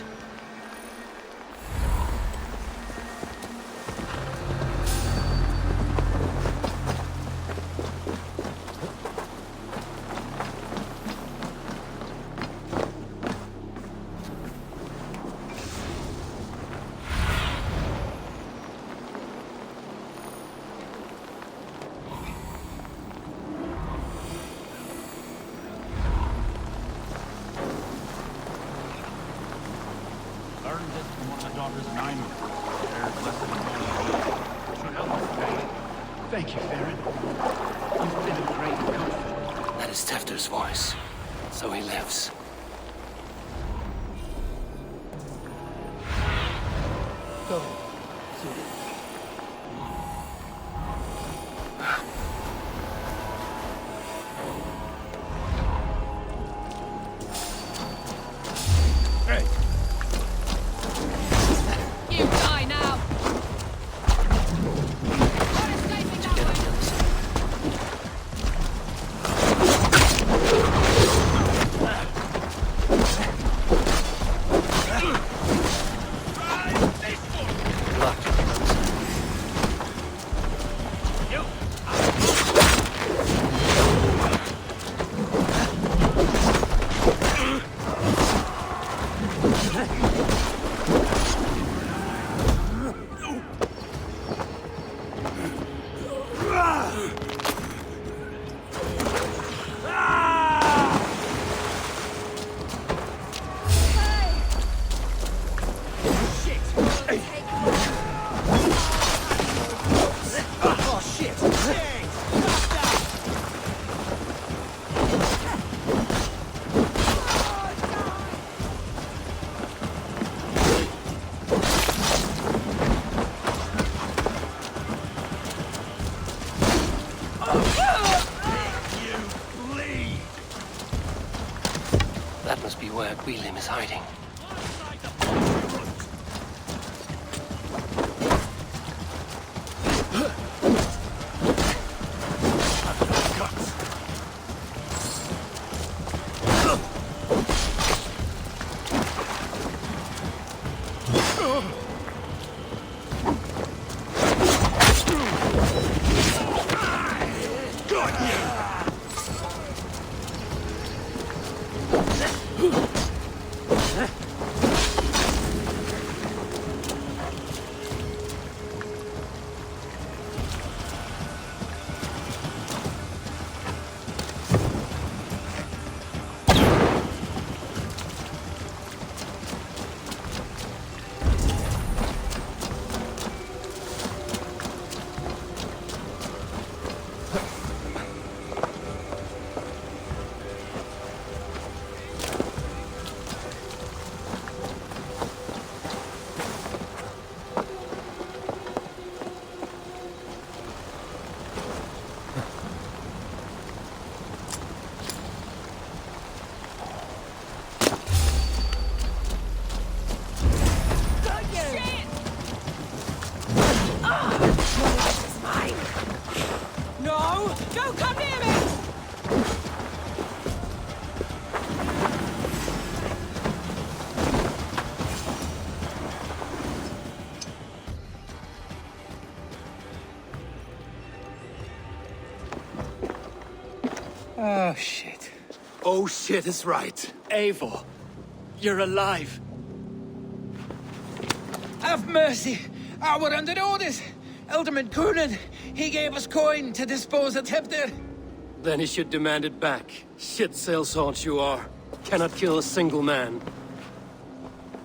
Thank you, Farron. You've been a great comfort. That is Tefter's voice. So he lives. Go. Hey! You die now! That must be where Gwilym is hiding. Oh, shit. Oh, shit is right. Eivor, you're alive. Have mercy. We're under orders. Alderman Coonan, he gave us coin to dispose of Tefter. Then he should demand it back. Shit sailsort you are. Cannot kill a single man.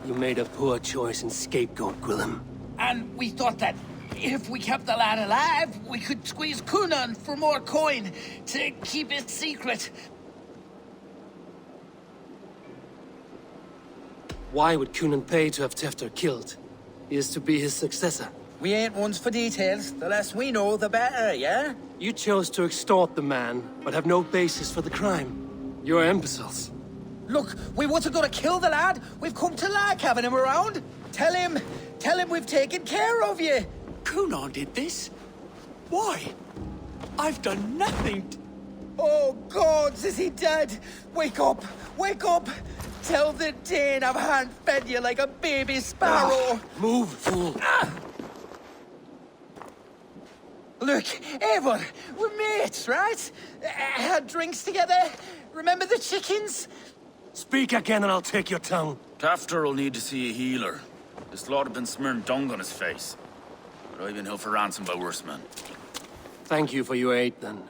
You made a poor choice in scapegoat, Gwilym. And we thought that if we kept the lad alive, we could squeeze Coonan for more coin to keep it secret. Why would Coonan pay to have Tefter killed? He is to be his successor. We ain't ones for details. The less we know, the better, yeah? You chose to extort the man, but have no basis for the crime. You're imbeciles. Look, we wasn't gonna kill the lad. We've come to like having him around. Tell him we've taken care of you. Coonan did this? Why? I've done nothing. Oh, gods, is he dead? Wake up! Wake up! till the day I've hand-fed you like a baby sparrow. Move, fool. Look, Eivor, we're mates, right? Had drinks together. Remember the chickens? Speak again and I'll take your tongue. Tafter will need to see a healer. This lord have been smearing dung on his face. But I've been held for ransom by worse men. Thank you for your aid, then.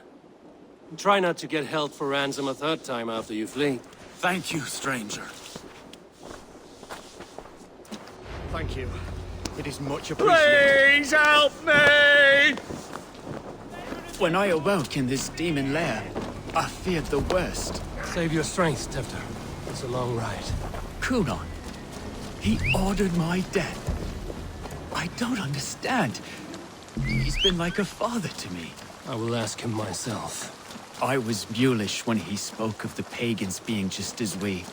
Try not to get held for ransom a third time after you flee. Thank you, stranger. Thank you. It is much appreciated. Please help me! When I awoke in this demon lair, I feared the worst. Save your strength, Tefter. It's a long ride. Kunon. He ordered my death. I don't understand. He's been like a father to me. I will ask him myself. I was mulish when he spoke of the pagans being just as we.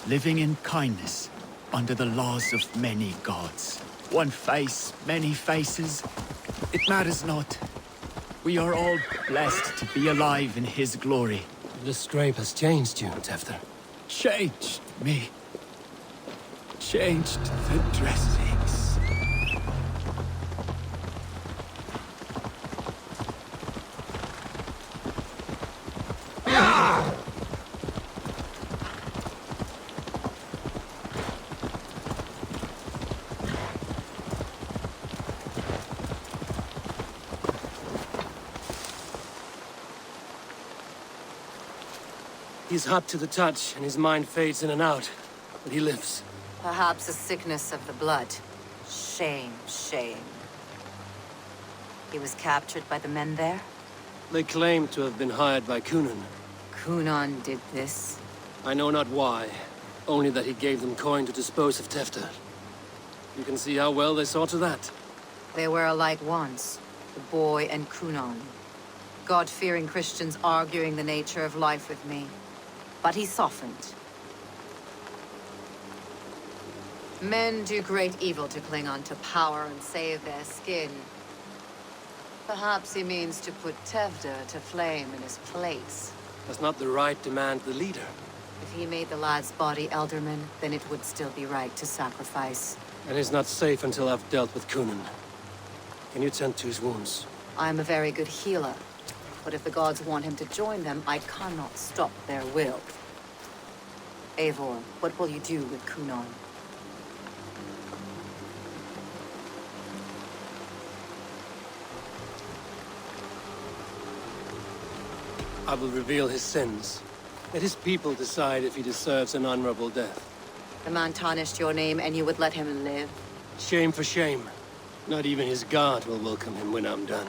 Living in kindness, under the laws of many gods. One face, many faces. It matters not. We are all blessed to be alive in his glory. The scrape has changed you, Tefter. Changed me. Changed the dressings. He's hot to the touch, and his mind fades in and out. But he lives. Perhaps a sickness of the blood. Shame, shame. He was captured by the men there? They claim to have been hired by Kunon. Kunon did this? I know not why. Only that he gave them coin to dispose of Tefter. You can see how well they saw to that. They were alike once, the boy and Kunon. God-fearing Christians arguing the nature of life with me. But he softened. Men do great evil to cling on to power and save their skin. Perhaps he means to put Tevda to flame in his place. Does not the right demand the leader? If he made the lad's body Elderman, then it would still be right to sacrifice. And he's not safe until I've dealt with Kunon. Can you tend to his wounds? I'm a very good healer. But if the gods want him to join them, I cannot stop their will. Eivor, what will you do with Kunon? I will reveal his sins. Let his people decide if he deserves an honorable death. The man tarnished your name and you would let him live? Shame for shame. Not even his guard will welcome him when I'm done.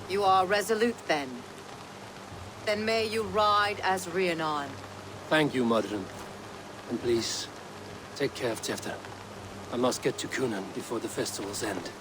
You are resolute, then. Then may you ride as Rhiannon. Thank you, Modron. And please, take care of Tefter. I must get to Kunon before the festivals end.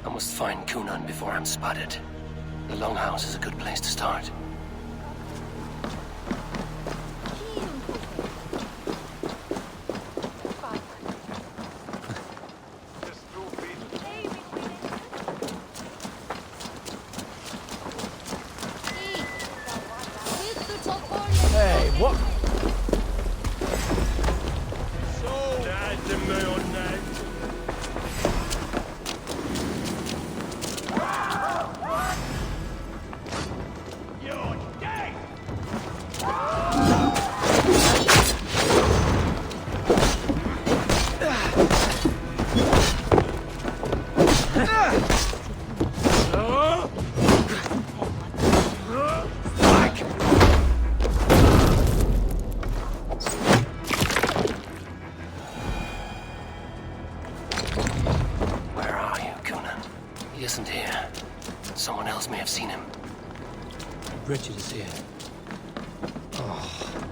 I must find Kunon before I'm spotted. The Longhouse is a good place to start. Hey, what? Bridget is here. Oh.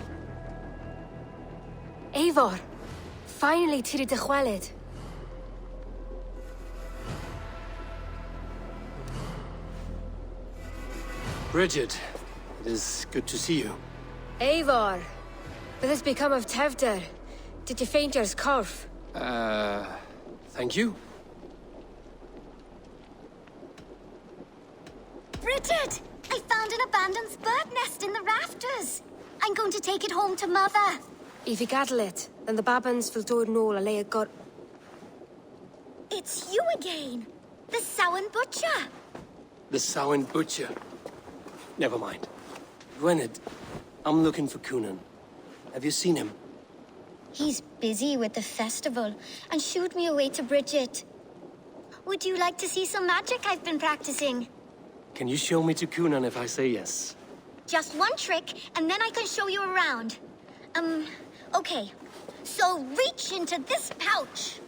Eivor! Finally, tiri de chwaled. Bridget, it is good to see you. Eivor! What has become of Tevder? Did you faint your scarf? Thank you. Bridget! I found an abandoned bird nest in the rafters. I'm going to take it home to Mother. If you gadel it, then the babans will do no a got. It's you again. The Samhain Butcher. The Samhain Butcher. Never mind. Gwynedd, I'm looking for Coonan. Have you seen him? He's busy with the festival and shooed me away to Bridget. Would you like to see some magic I've been practicing? Can you show me to Coonan if I say yes? Just one trick, and then I can show you around. Okay. So reach into this pouch.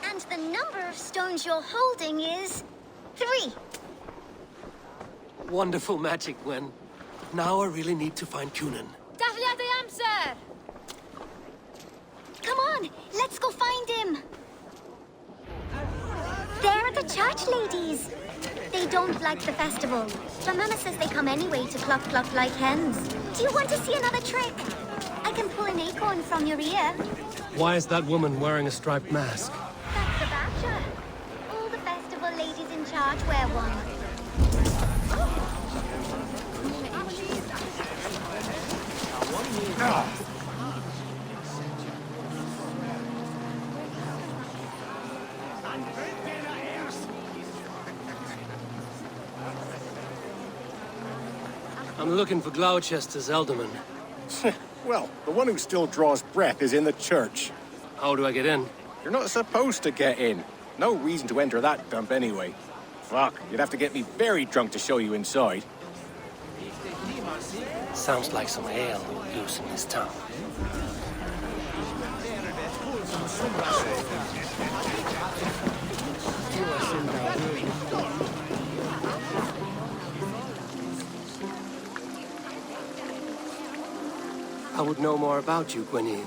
And the number of stones you're holding is 3. Wonderful magic, Gwen. Now I really need to find Coonan. Daflia the answer! Come on, let's go find him. There are the church ladies. They don't like the festival, but Mama says they come anyway to cluck cluck like hens. Do you want to see another trick? I can pull an acorn from your ear. Why is that woman wearing a striped mask? That's the badger. All the festival ladies in charge wear one. I'm looking for Gloucester's Elderman. Well, the one who still draws breath is in the church. How do I get in? You're not supposed to get in. No reason to enter that dump anyway. Fuck, you'd have to get me very drunk to show you inside. Sounds like some ale loose in this town. I would know more about you, Gwynedd.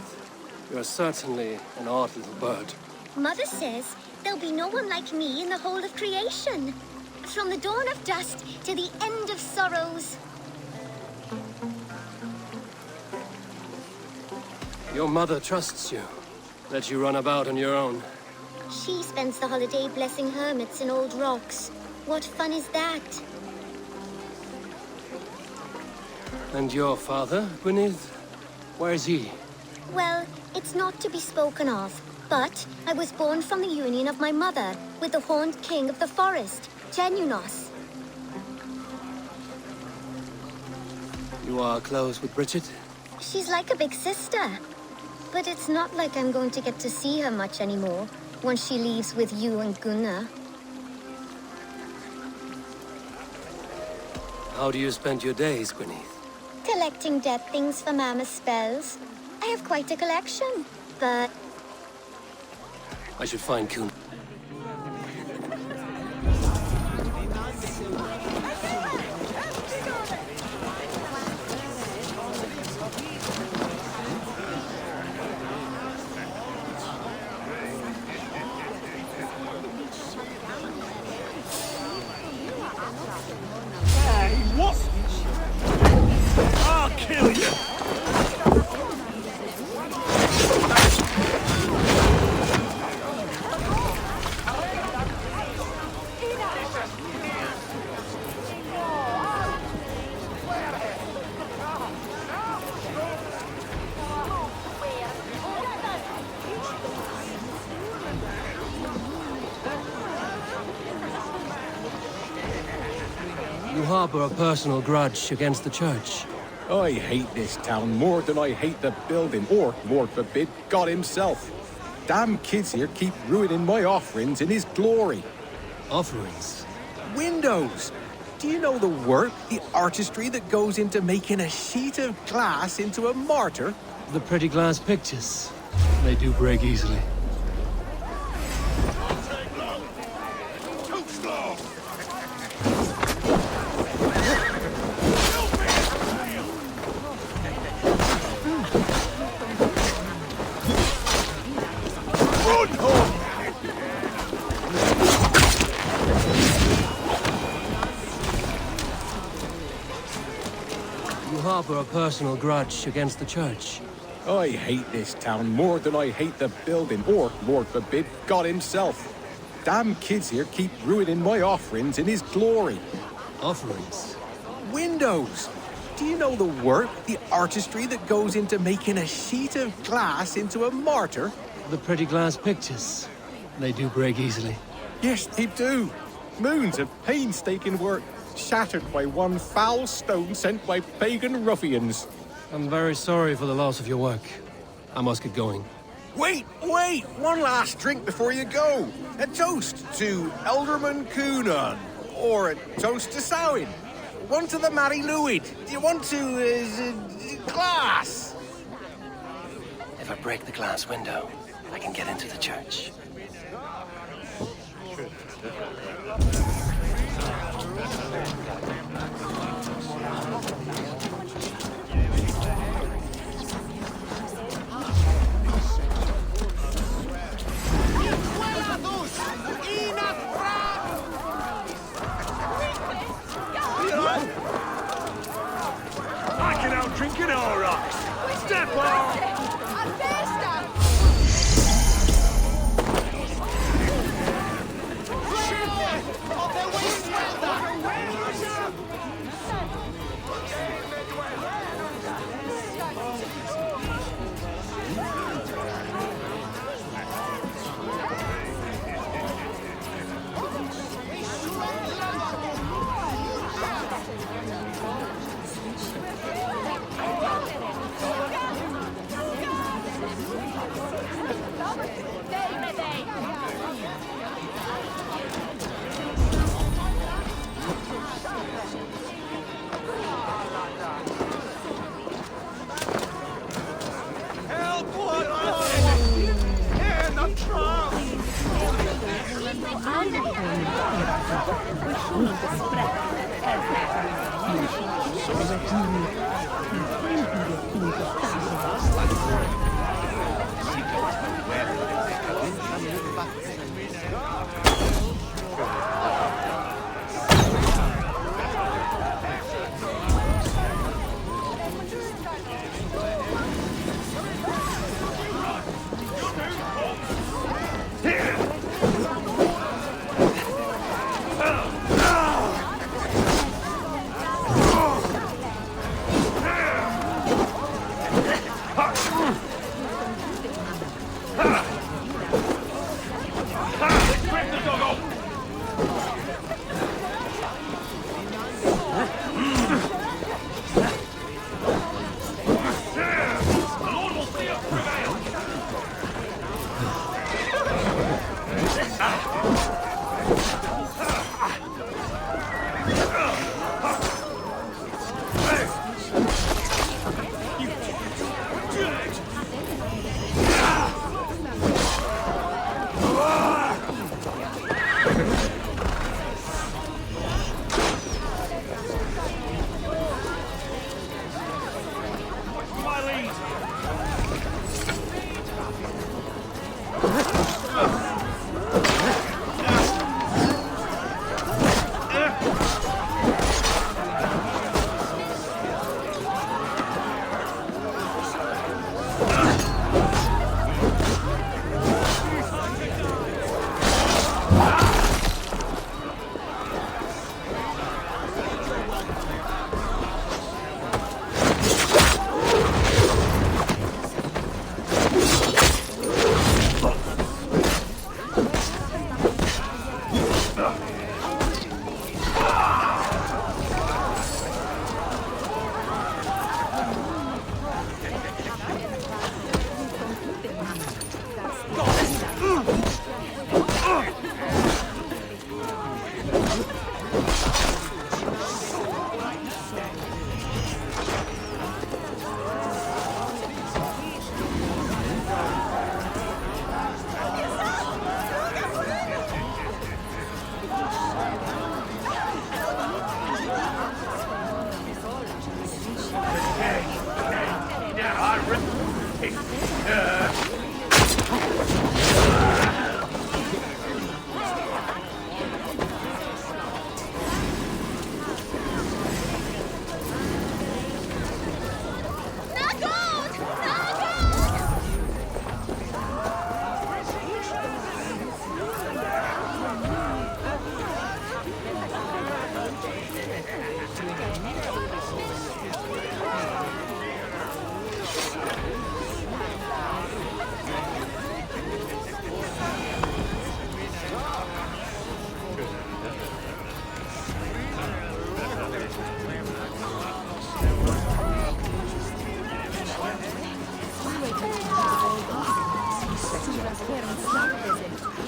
You're certainly an odd little bird. Mother says there'll be no one like me in the whole of creation. From the dawn of dust to the end of sorrows. Your mother trusts you. Lets you run about on your own. She spends the holiday blessing hermits in old rocks. What fun is that? And your father, Gwynedd? Where is he? Well, it's not to be spoken of, but I was born from the union of my mother with the horned king of the forest, Genunos. You are close with Bridget? She's like a big sister. But it's not like I'm going to get to see her much anymore once she leaves with you and Gunnar. How do you spend your days, Gwynedd? Collecting dead things for Mama's spells. I have quite a collection, but... I should find Coonan. Hey, what? I'll kill you! You harbor a personal grudge against the church. I hate this town more than I hate the building, or, Lord forbid, God himself. Damn kids here keep ruining my offerings in his glory. Offerings? Windows! Do you know the work, the artistry that goes into making a sheet of glass into a martyr? The pretty glass pictures. They do break easily. You harbor a personal grudge against the church. I hate this town more than I hate the building, or, Lord forbid, God himself. Damn kids here keep ruining my offerings in his glory. Offerings? Windows! Do you know the work, the artistry that goes into making a sheet of glass into a martyr? The pretty glass pictures. They do break easily. Yes, they do. Moons of painstaking work, shattered by one foul stone sent by pagan ruffians. I'm very sorry for the loss of your work. I must get going. Wait! One last drink before you go. A toast to Elderman Coonan. Or a toast to Samhain. One to the Mary Lwyd. Do you want to, glass? If I break the glass window, I can get into the church. I can out-drink it all right. Step on!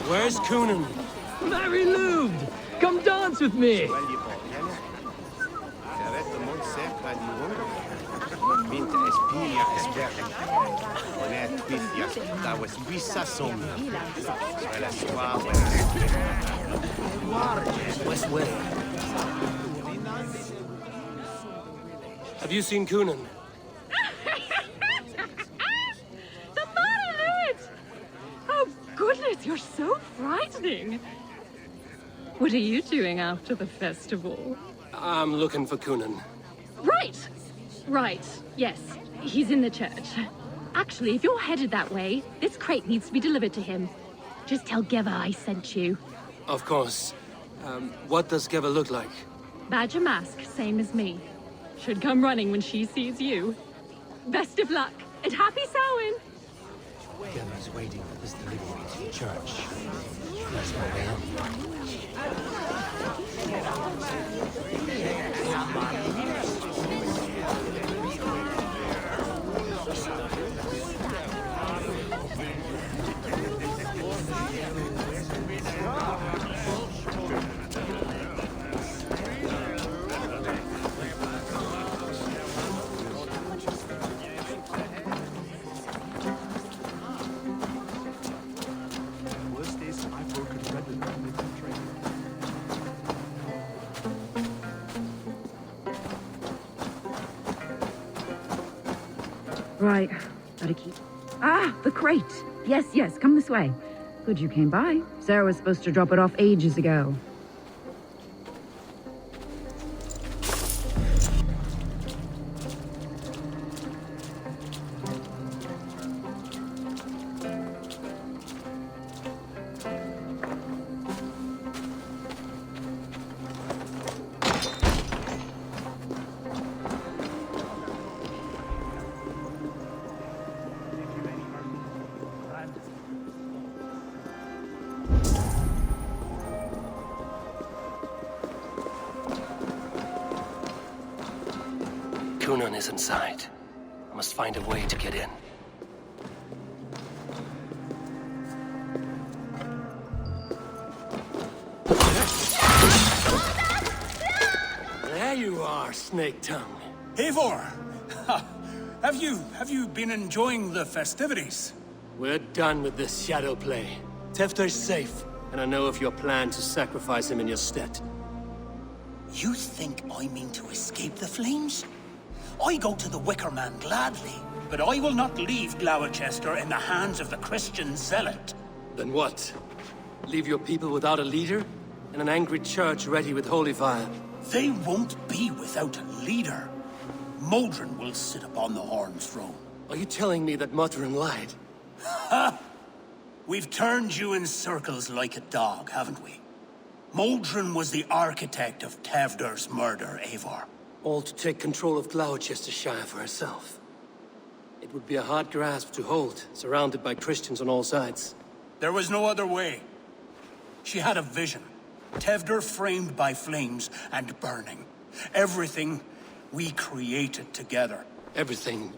Where's Coonan? Mary Lubed! Come dance with me! West way. Have you seen Coonan? Goodness, you're so frightening. What are you doing after the festival? I'm looking for Coonan. Right. Yes, he's in the church. Actually, if you're headed that way, this crate needs to be delivered to him. Just tell Geva I sent you. Of course. What does Geva look like? Badger mask, same as me. Should come running when she sees you. Best of luck, and happy Samhain! Geva's waiting for this delivery to the church. That's my way Right, gotta keep... Ah, the crate! Yes, come this way. Good you came by. Sarah was supposed to drop it off ages ago. Coonan is inside. I must find a way to get in. There you are, Snake Tongue. Eivor! Have you been enjoying the festivities? We're done with this shadow play. Tefter's safe, and I know of your plan to sacrifice him in your stead. You think I mean to escape the flames? I go to the Wicker Man gladly, but I will not leave Gloucester in the hands of the Christian zealot. Then what? Leave your people without a leader? And an angry church ready with holy fire? They won't be without a leader. Modron will sit upon the Horned Throne. Are you telling me that Modron lied? Ha! We've turned you in circles like a dog, haven't we? Modron was the architect of Tewdwr's murder, Eivor. All to take control of Gloucestershire for herself. It would be a hard grasp to hold, surrounded by Christians on all sides. There was no other way. She had a vision. Tewdwr framed by flames and burning. Everything we created together. Everything?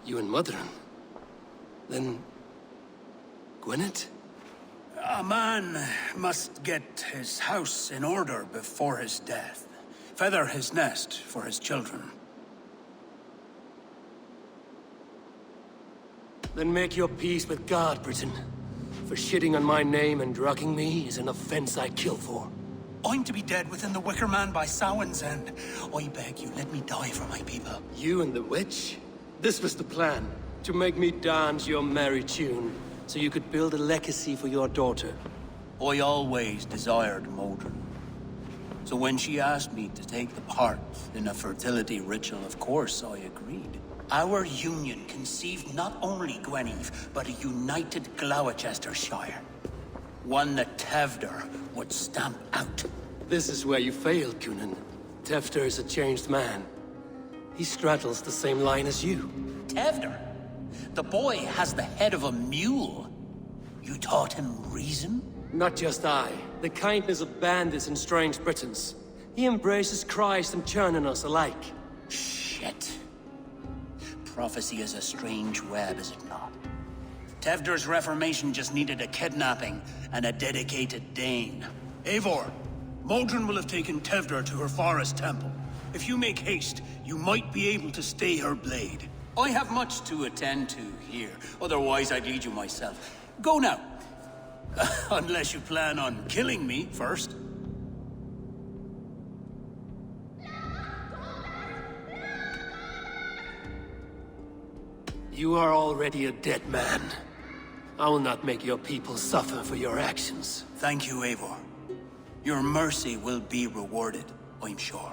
You and Modron? Then... Gwynedd? A man must get his house in order before his death. Feather his nest for his children. Then make your peace with God, Britain. For shitting on my name and drugging me is an offense I kill for. I'm to be dead within the Wicker Man by Samhain's end. I beg you, let me die for my people. You and the witch? This was the plan. To make me dance your merry tune, so you could build a legacy for your daughter. I always desired Modron. So when she asked me to take the part in a fertility ritual, of course I agreed. Our union conceived not only Gweneve, but a united Gloucestershire. One that Tevder would stamp out. This is where you failed, Coonan. Tefter is a changed man. He straddles the same line as you. Tevder? The boy has the head of a mule. You taught him reason? Not just I. The kindness of bandits and strange Britons. He embraces Christ and churning us alike. Shit. Prophecy is a strange web, is it not? Tevder's reformation just needed a kidnapping and a dedicated Dane. Eivor, Modron will have taken Tevder to her forest temple. If you make haste, you might be able to stay her blade. I have much to attend to here, otherwise I'd lead you myself. Go now. Unless you plan on killing me first. You are already a dead man. I will not make your people suffer for your actions. Thank you, Eivor. Your mercy will be rewarded, I'm sure.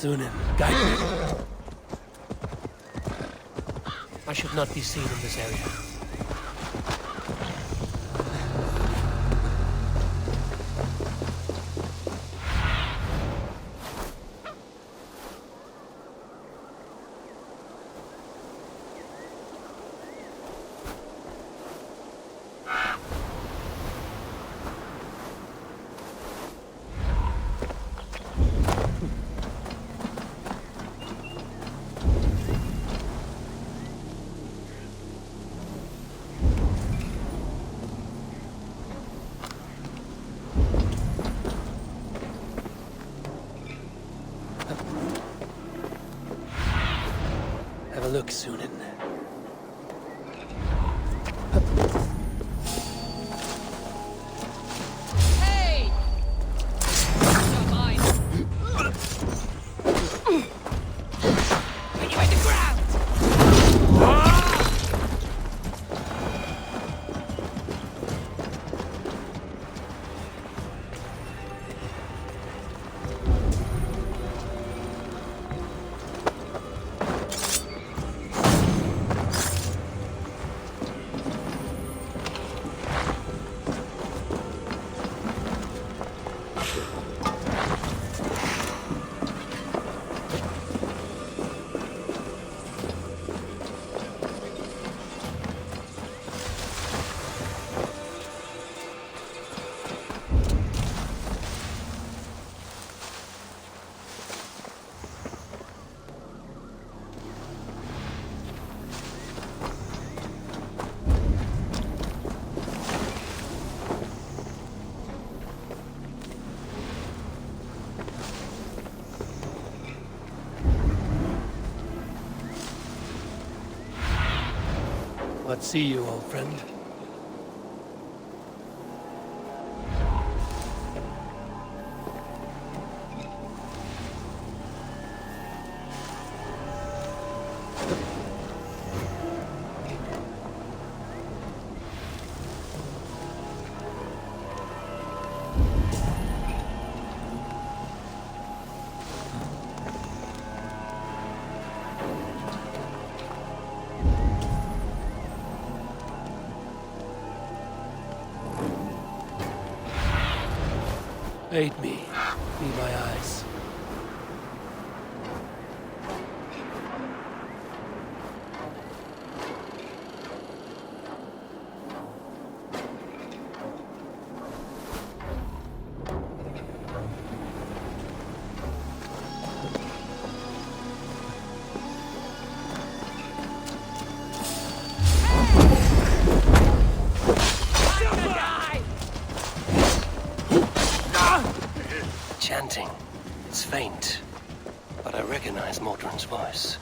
Sunan, guide me. I should not be seen in this area. Have a look, Sunan. Hey! Not mine. When you hit the ground! What see you, old friend? Aid me. Be my eyes. Chanting. It's faint, but I recognize Mordrin's voice.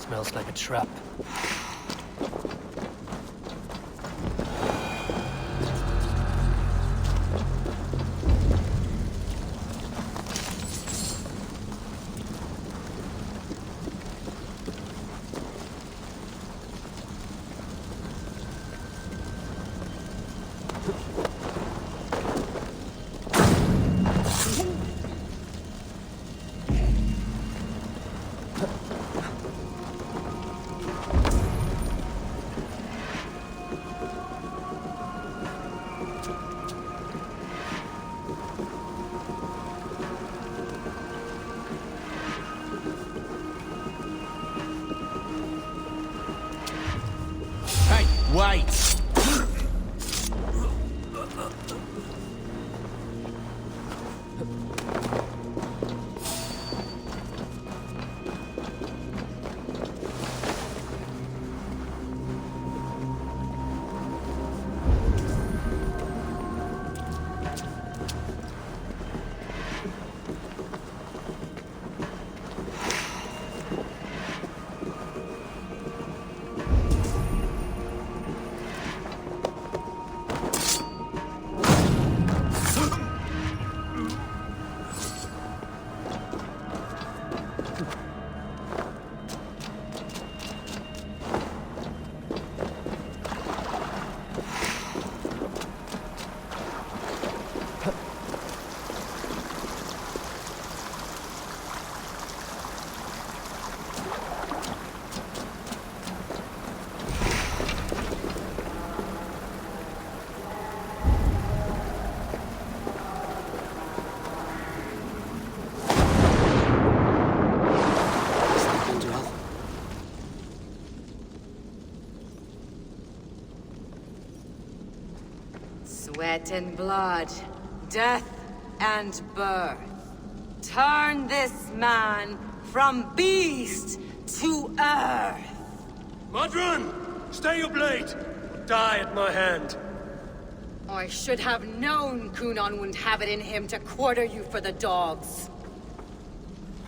Smells like a trap. Wait! Sweat and blood, death and birth. Turn this man from beast to earth. Modron! Stay your blade! Die at my hand. I should have known Kunan wouldn't have it in him to quarter you for the dogs.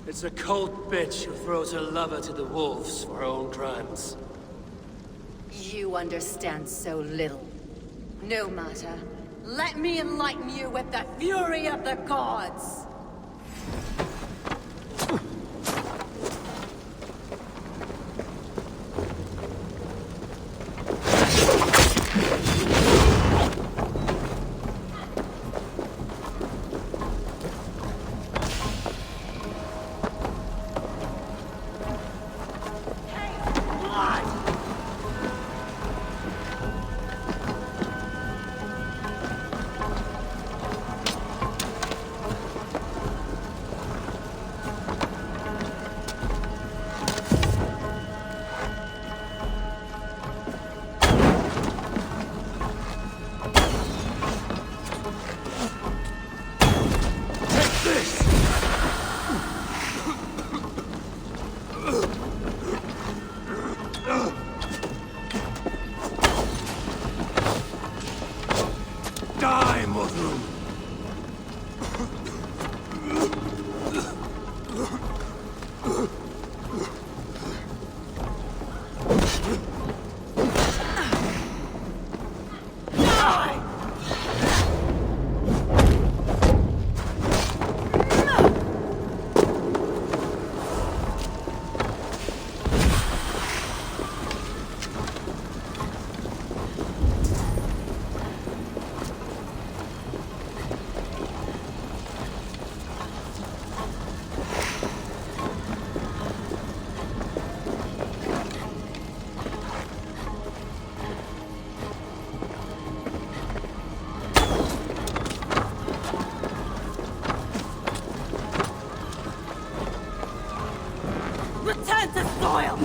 It's a cold bitch who throws her lover to the wolves for her own crimes. You understand so little. No matter. Let me enlighten you with the fury of the gods! Die, Muslim! Return to soil!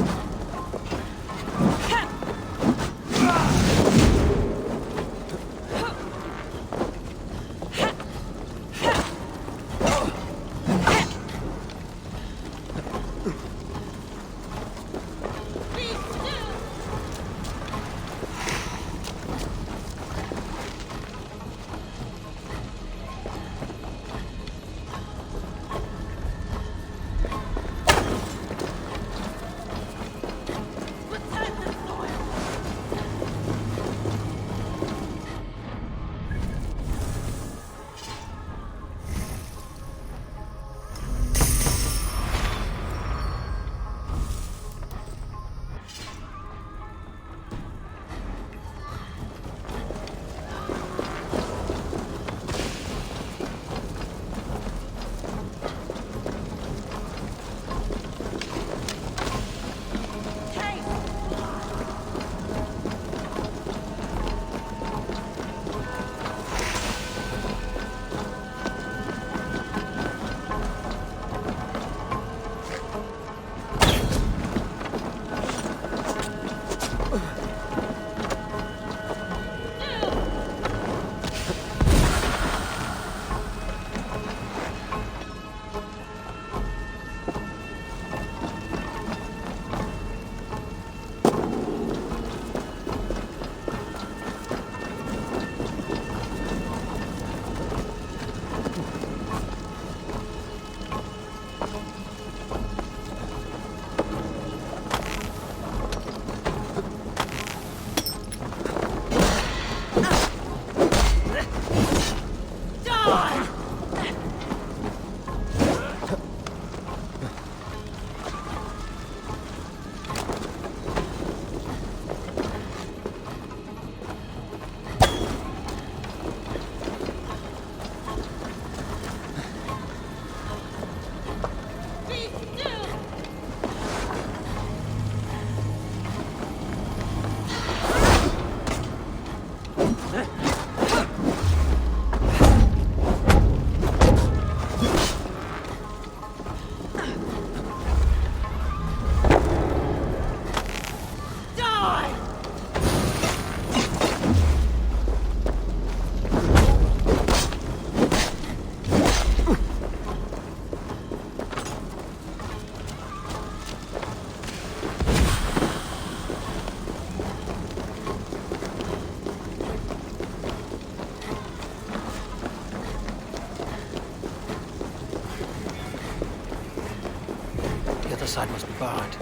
The other side must be barred.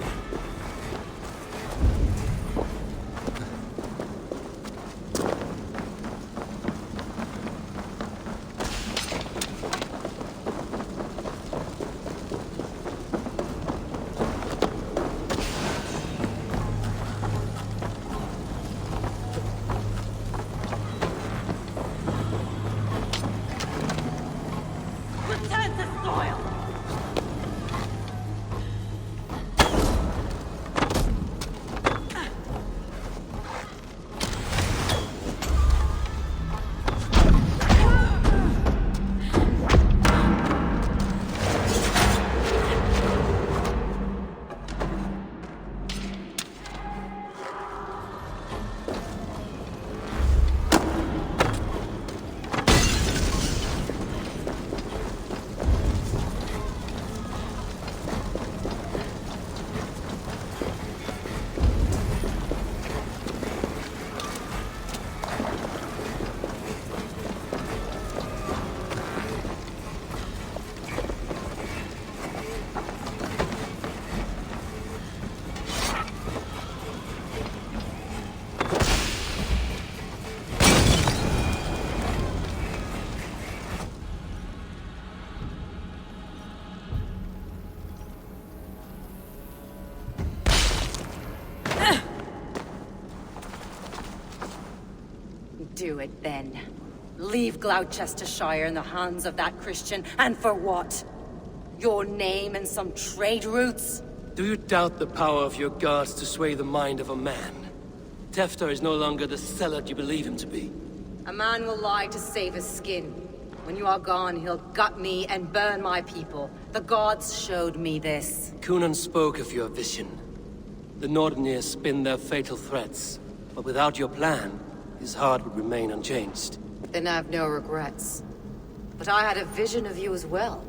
Do it then. Leave Gloucestershire in the hands of that Christian, and for what? Your name and some trade routes? Do you doubt the power of your gods to sway the mind of a man? Tefter is no longer the zealot you believe him to be. A man will lie to save his skin. When you are gone, he'll gut me and burn my people. The gods showed me this. Cunan spoke of your vision. The Nordenir spin their fatal threats, but without your plan, his heart would remain unchanged. Then I have no regrets. But I had a vision of you as well.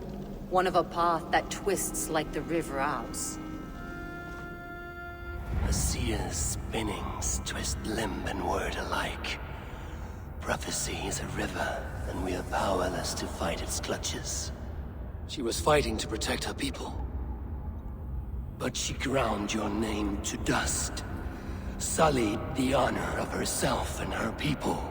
One of a path that twists like the river Ouse. A seer's spinnings twist limb and word alike. Prophecy is a river, and we are powerless to fight its clutches. She was fighting to protect her people. But she ground your name to dust. Sullied the honor of herself and her people.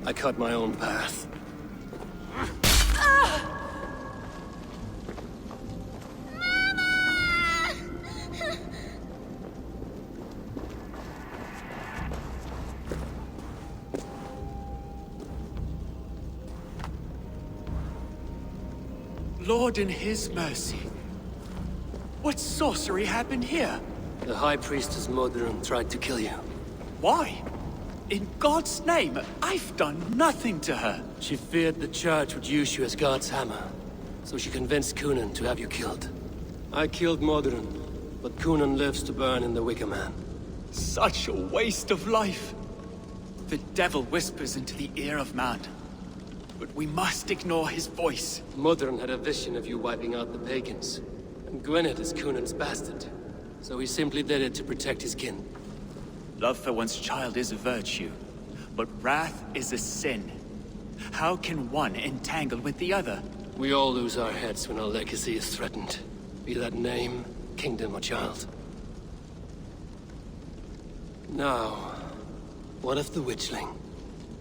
I cut my own path. Lord in his mercy. What sorcery happened here? The High Priestess Modron tried to kill you. Why? In God's name, I've done nothing to her. She feared the Church would use you as God's hammer, so she convinced Cunan to have you killed. I killed Modron, but Cunan lives to burn in the Wicker Man. Such a waste of life. The devil whispers into the ear of man, but we must ignore his voice. Modron had a vision of you wiping out the pagans, and Gwynedd is Cunan's bastard, so he simply did it to protect his kin. Love for one's child is a virtue, but wrath is a sin. How can one entangle with the other? We all lose our heads when our legacy is threatened, be that name, kingdom, or child. Now, what of the witchling?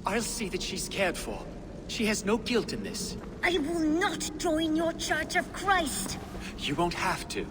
I'll see that she's cared for. She has no guilt in this. I will not join your Church of Christ. You won't have to.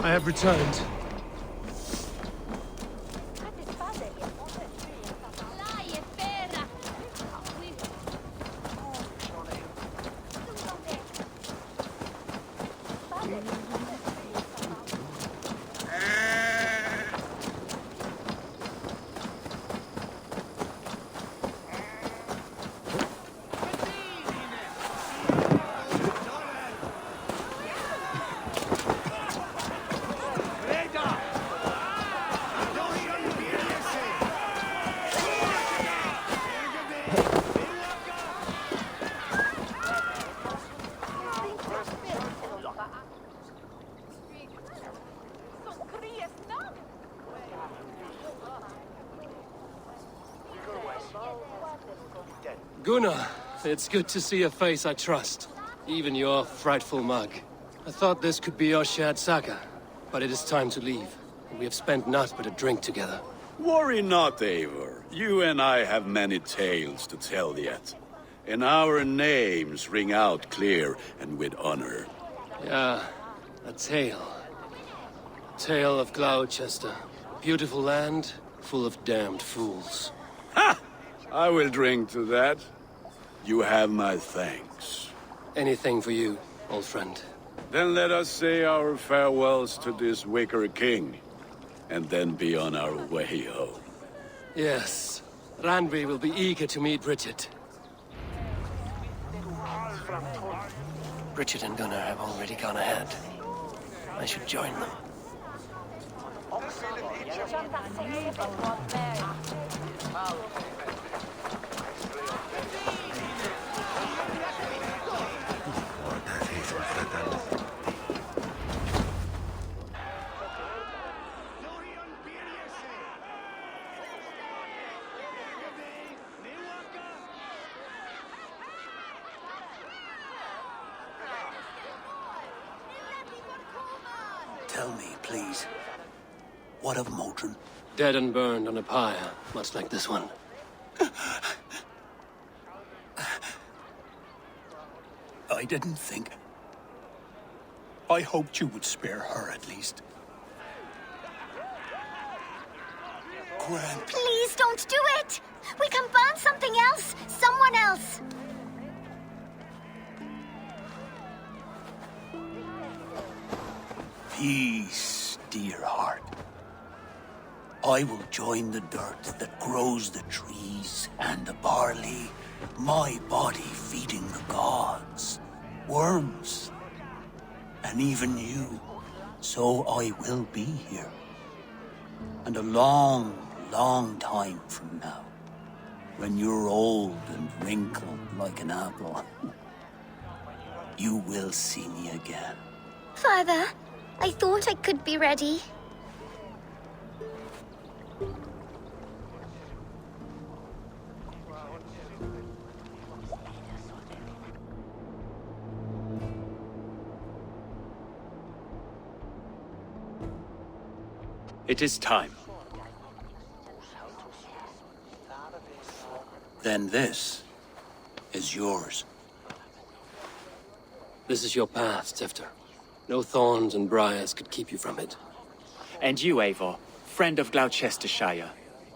I have returned. Gunnar, it's good to see a face I trust. Even your frightful mug. I thought this could be your shared saga, but it is time to leave. We have spent naught but a drink together. Worry not, Eivor. You and I have many tales to tell yet. And our names ring out clear and with honor. Yeah, a tale. Tale of Gloucester. Beautiful land, full of damned fools. Ha! I will drink to that. You have my thanks. Anything for you, old friend. Then let us say our farewells to this wicker king, and then be on our way home. Yes, Randvi will be eager to meet Bridget. Richard and Gunnar have already gone ahead. I should join them. Tell me, please. What of Modron? Dead and burned on a pyre, much like this one. I didn't think. I hoped you would spare her at least. Grant. Please don't do it! We can burn something else! Someone else! Peace, dear heart. I will join the dirt that grows the trees and the barley, my body feeding the gods, worms, and even you. So I will be here. And a long, long time from now, when you're old and wrinkled like an apple, you will see me again. Father, I thought I could be ready. It is time. Then this is yours. This is your path, Tifter. No thorns and briars could keep you from it. And you, Eivor, friend of Gloucestershire,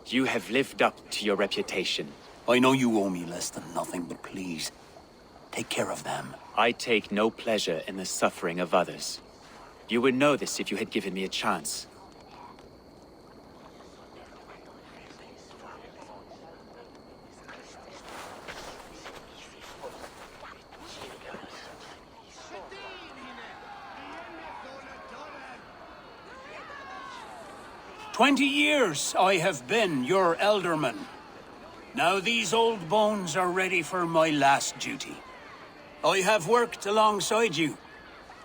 you have lived up to your reputation. I know you owe me less than nothing, but please, take care of them. I take no pleasure in the suffering of others. You would know this if you had given me a chance. "20 years I have been your elderman. Now these old bones are ready for my last duty. I have worked alongside you,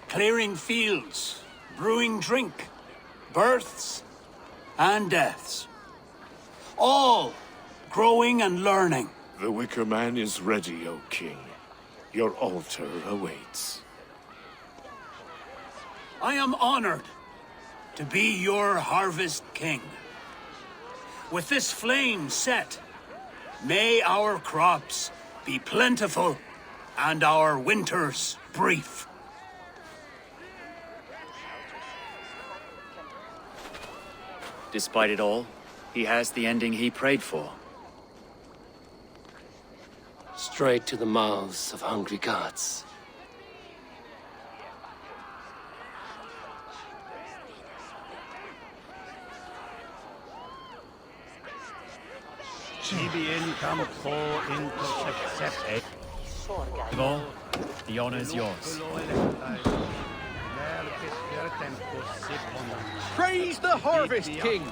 clearing fields, brewing drink, births and deaths. All growing and learning. The Wicker Man is ready, O King. Your altar awaits. I am honored to be your harvest king. With this flame set, may our crops be plentiful and our winters brief. Despite it all, he has the ending he prayed for. Straight to the mouths of hungry gods. Eivor, the honor is yours. Praise the Harvest King!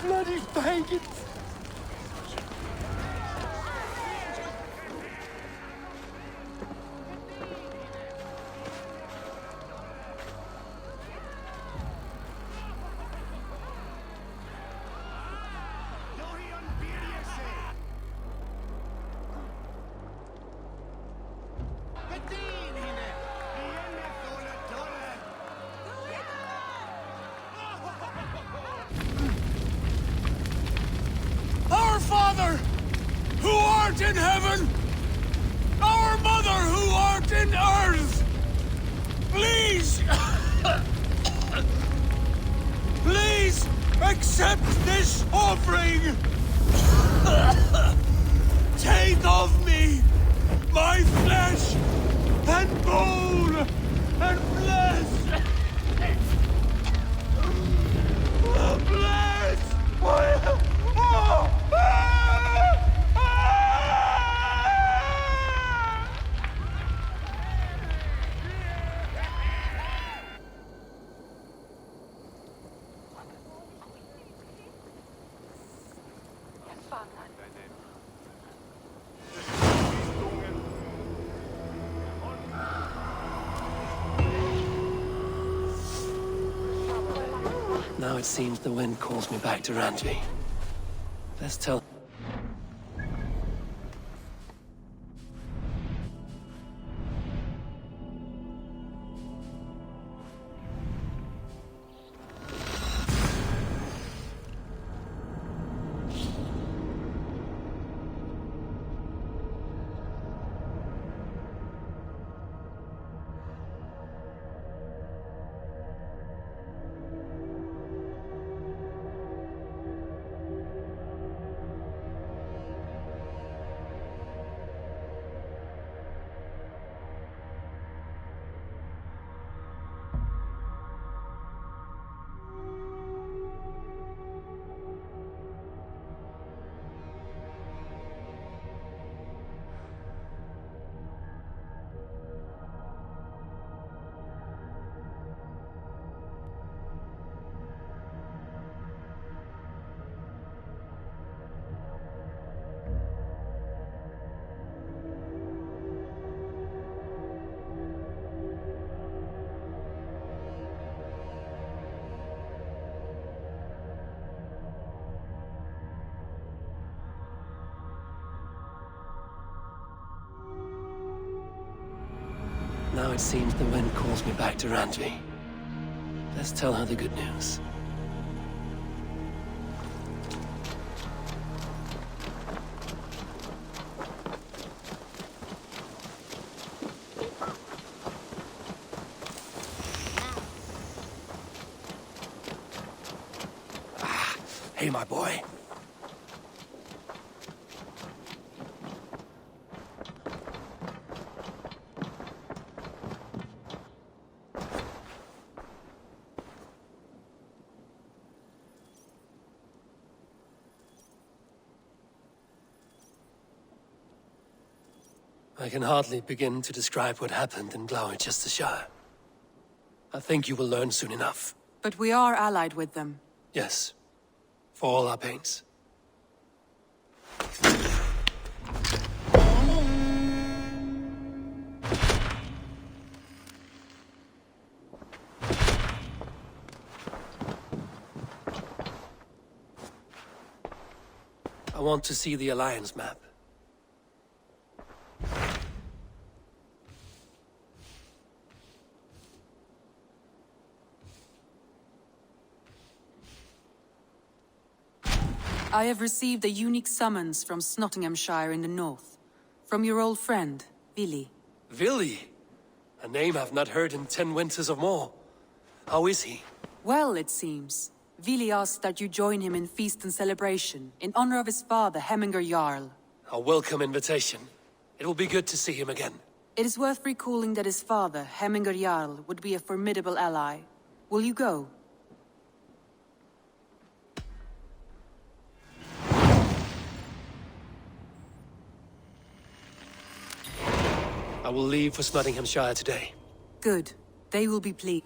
Bloody pagans! art in heaven, our mother who art in earth, please, please accept this offering. Take of me my flesh and bone and bless. Bless my... Now it seems the wind calls me back to Randvi. Let's tell... Now it seems the wind calls me back to Randvi. Let's tell her the good news. Hey, my boy. I can hardly begin to describe what happened in Gloucestershire. I think you will learn soon enough. But we are allied with them. Yes. For all our pains. I want to see the Alliance map. I have received a unique summons from Nottinghamshire in the north. From your old friend, Vili. Vili? A name I've not heard in 10 winters or more. How is he? Well, it seems. Vili asked that you join him in feast and celebration, in honor of his father, Hemminger Jarl. A welcome invitation. It will be good to see him again. It is worth recalling that his father, Hemminger Jarl, would be a formidable ally. Will you go? I will leave for Nottinghamshire today. Good. They will be pleased.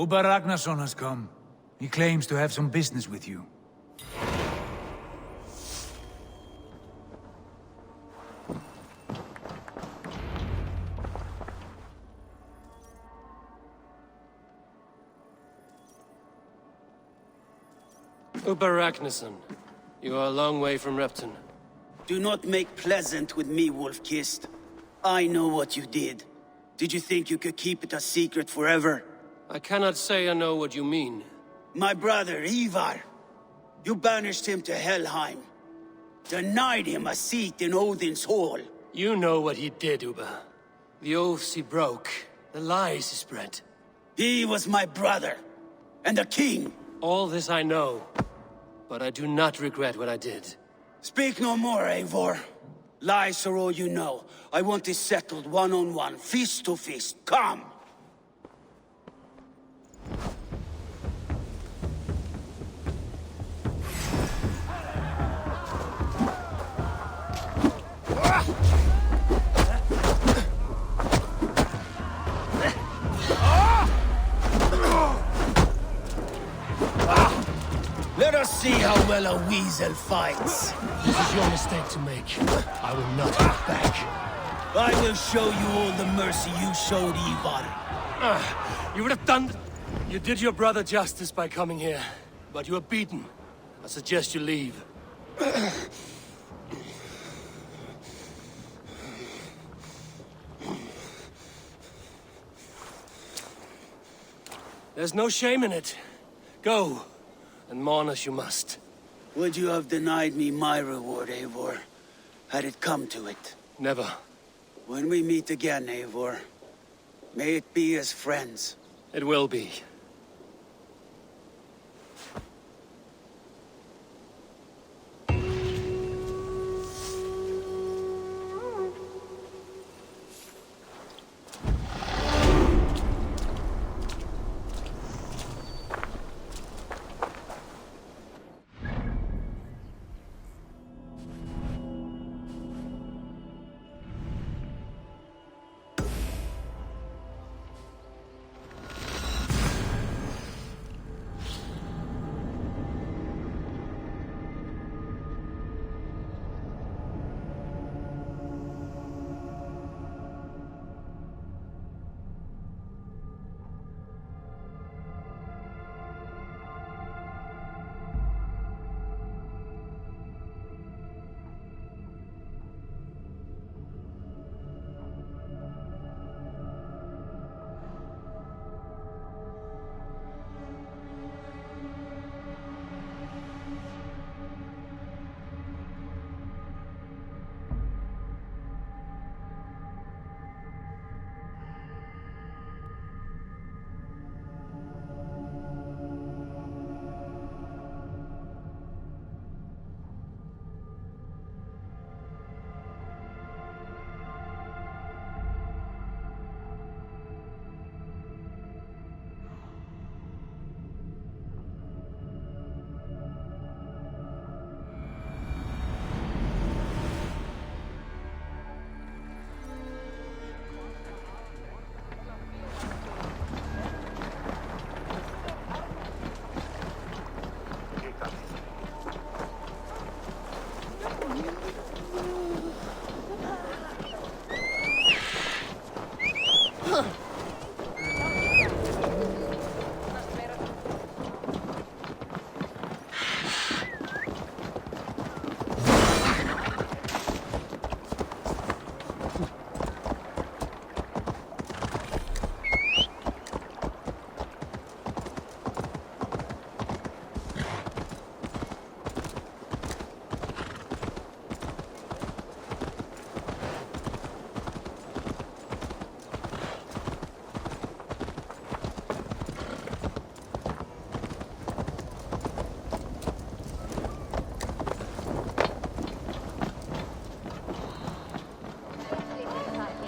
Uber Ragnarsson has come. He claims to have some business with you. Uber Ragnarsson, you are a long way from Repton. Do not make pleasant with me, Wolf-Kissed. I know what you did. Did you think you could keep it a secret forever? I cannot say I know what you mean. My brother, Eivor. You banished him to Helheim. Denied him a seat in Odin's hall. You know what he did, Uber. The oaths he broke. The lies he spread. He was my brother. And the king. All this I know. But I do not regret what I did. Speak no more, Eivor. Lies are all you know. I want this settled one-on-one, fist to fist. Come! Let us see how well a weasel fights. This is your mistake to make. I will not look back. I will show you all the mercy you showed Eivor. You would have done... You did your brother justice by coming here, but you were beaten. I suggest you leave. There's no shame in it. Go, and mourn as you must. Would you have denied me my reward, Eivor, had it come to it? Never. When we meet again, Eivor, may it be as friends. It will be.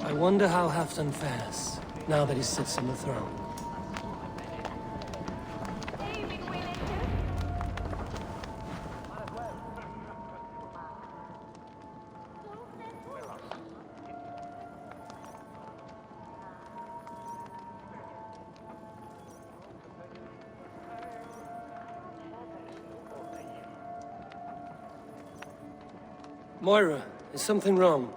I wonder how Halfdan fares, now that he sits on the throne. Moira, is something wrong?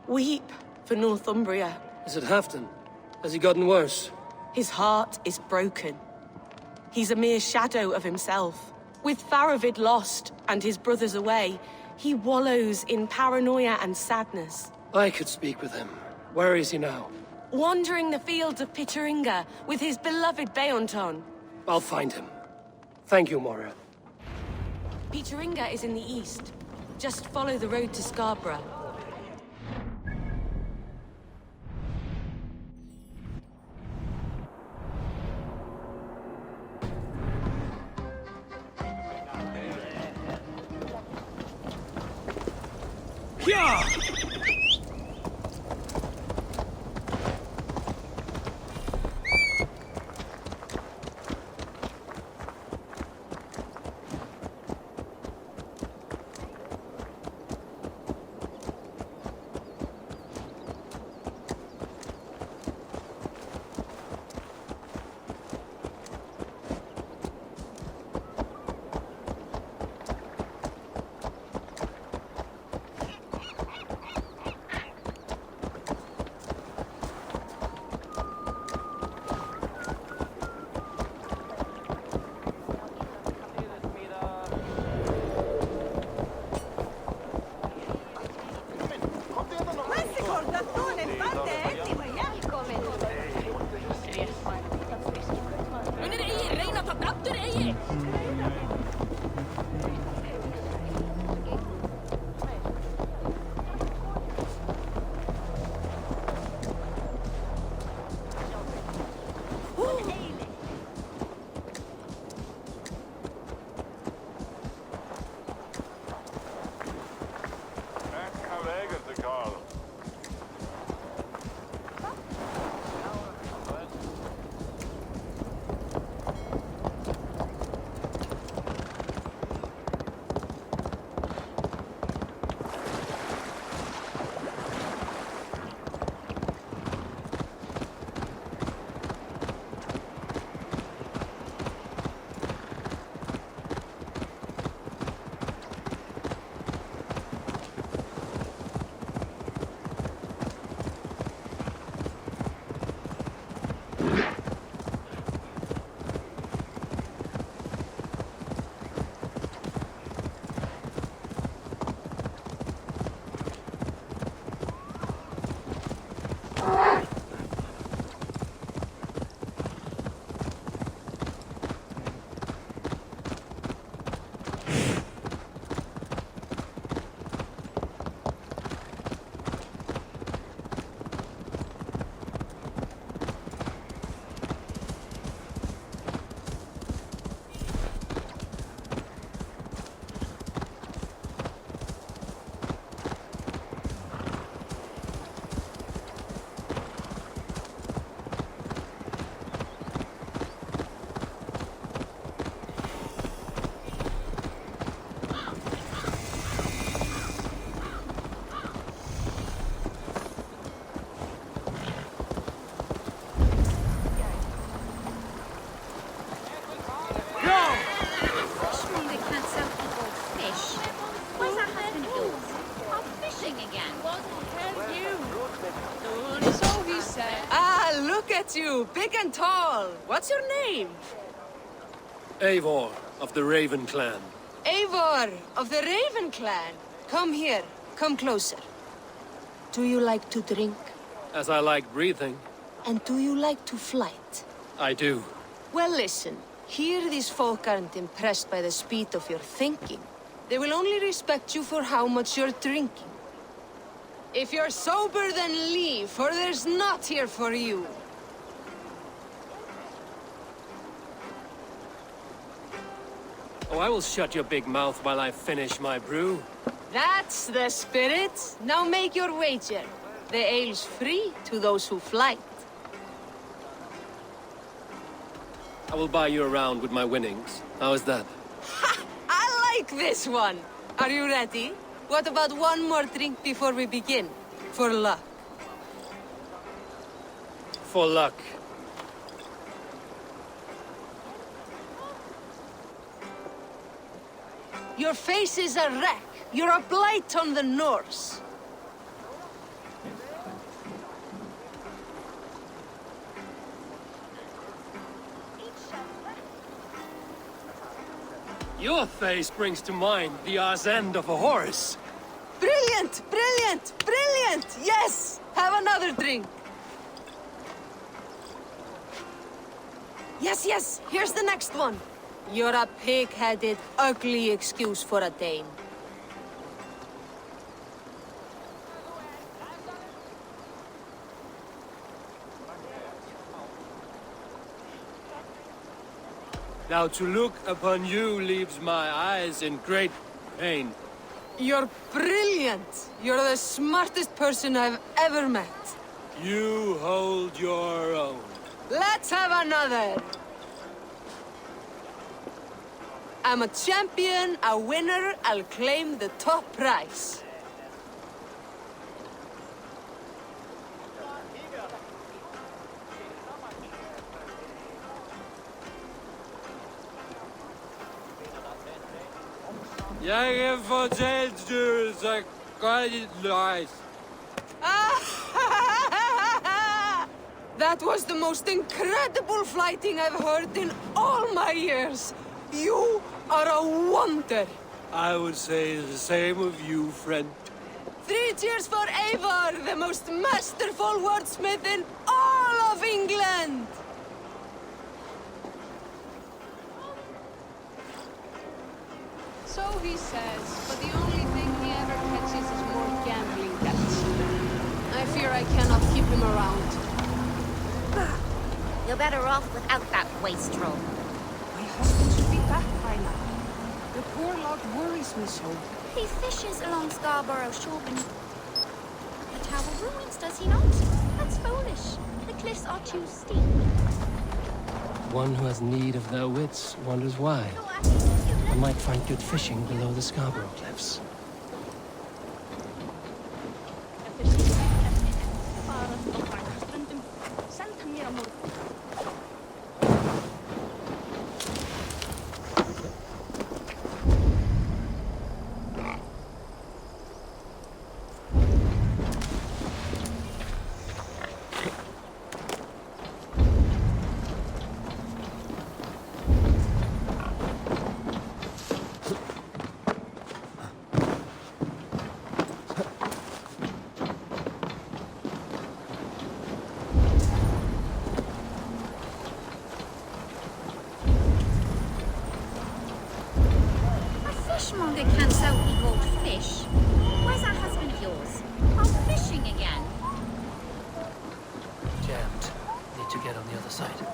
Weep for Northumbria. Is it Halfdan? Has he gotten worse? His heart is broken. He's a mere shadow of himself. With Faravid lost and his brothers away, he wallows in paranoia and sadness. I could speak with him. Where is he now? Wandering the fields of Pitteringa with his beloved Beonton. I'll find him. Thank you, Moira. Pitteringa is in the east. Just follow the road to Scarborough. Yeah! You, big and tall. What's your name? Eivor, of the Raven clan. Eivor, of the Raven clan. Come here. Come closer. Do you like to drink? As I like breathing. And do you like to flight? I do. Well, listen. Here these folk aren't impressed by the speed of your thinking. They will only respect you for how much you're drinking. If you're sober, then leave, for there's naught here for you. Oh, I will shut your big mouth while I finish my brew. That's the spirit. Now make your wager. The ale's free to those who flight. I will buy you around with my winnings. How is that? Ha! I like this one. Are you ready? What about one more drink before we begin? For luck. For luck. Your face is a wreck. You're a blight on the Norse. Your face brings to mind the arse end of a horse. Brilliant! Brilliant! Brilliant! Yes! Have another drink. Yes, yes! Here's the next one. You're a pig-headed, ugly excuse for a Dane. Now to look upon you leaves my eyes in great pain. You're brilliant! You're the smartest person I've ever met. You hold your own. Let's have another! I'm a champion, a winner, I'll claim the top prize. Jeg fortalte du så godt løs. That was the most incredible fighting I've heard in all my years. You are a wonder. I would say the same of you, friend. 3 cheers for Eivor, the most masterful wordsmith in all of England! So he says, but the only thing he ever catches is more gambling debts. I fear I cannot keep him around. You're better off without that wastrel. My husband should be back by now. The poor lad worries me so. He fishes along Scarborough shore beneath the tower ruins, does he not? That's foolish. The cliffs are too steep. One who has need of their wits wonders why. I might find good fishing below the Scarborough cliffs. Fishmonger can't sell people fish. Where's that husband of yours? Out fishing again. Jammed. Need to get on the other side.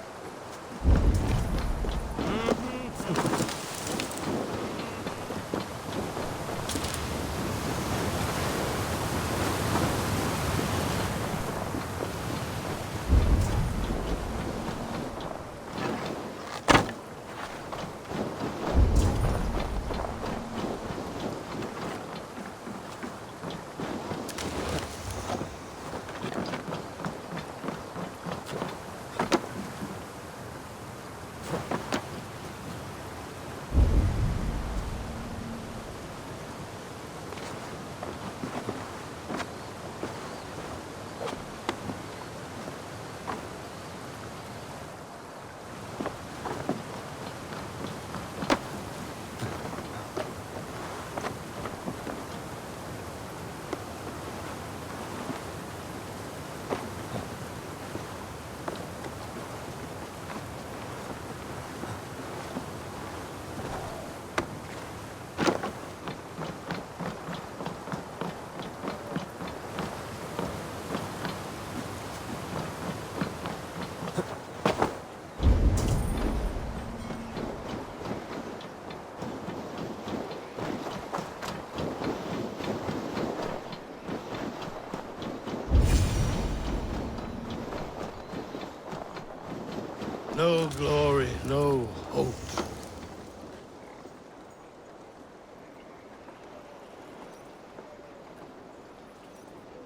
No glory, no hope.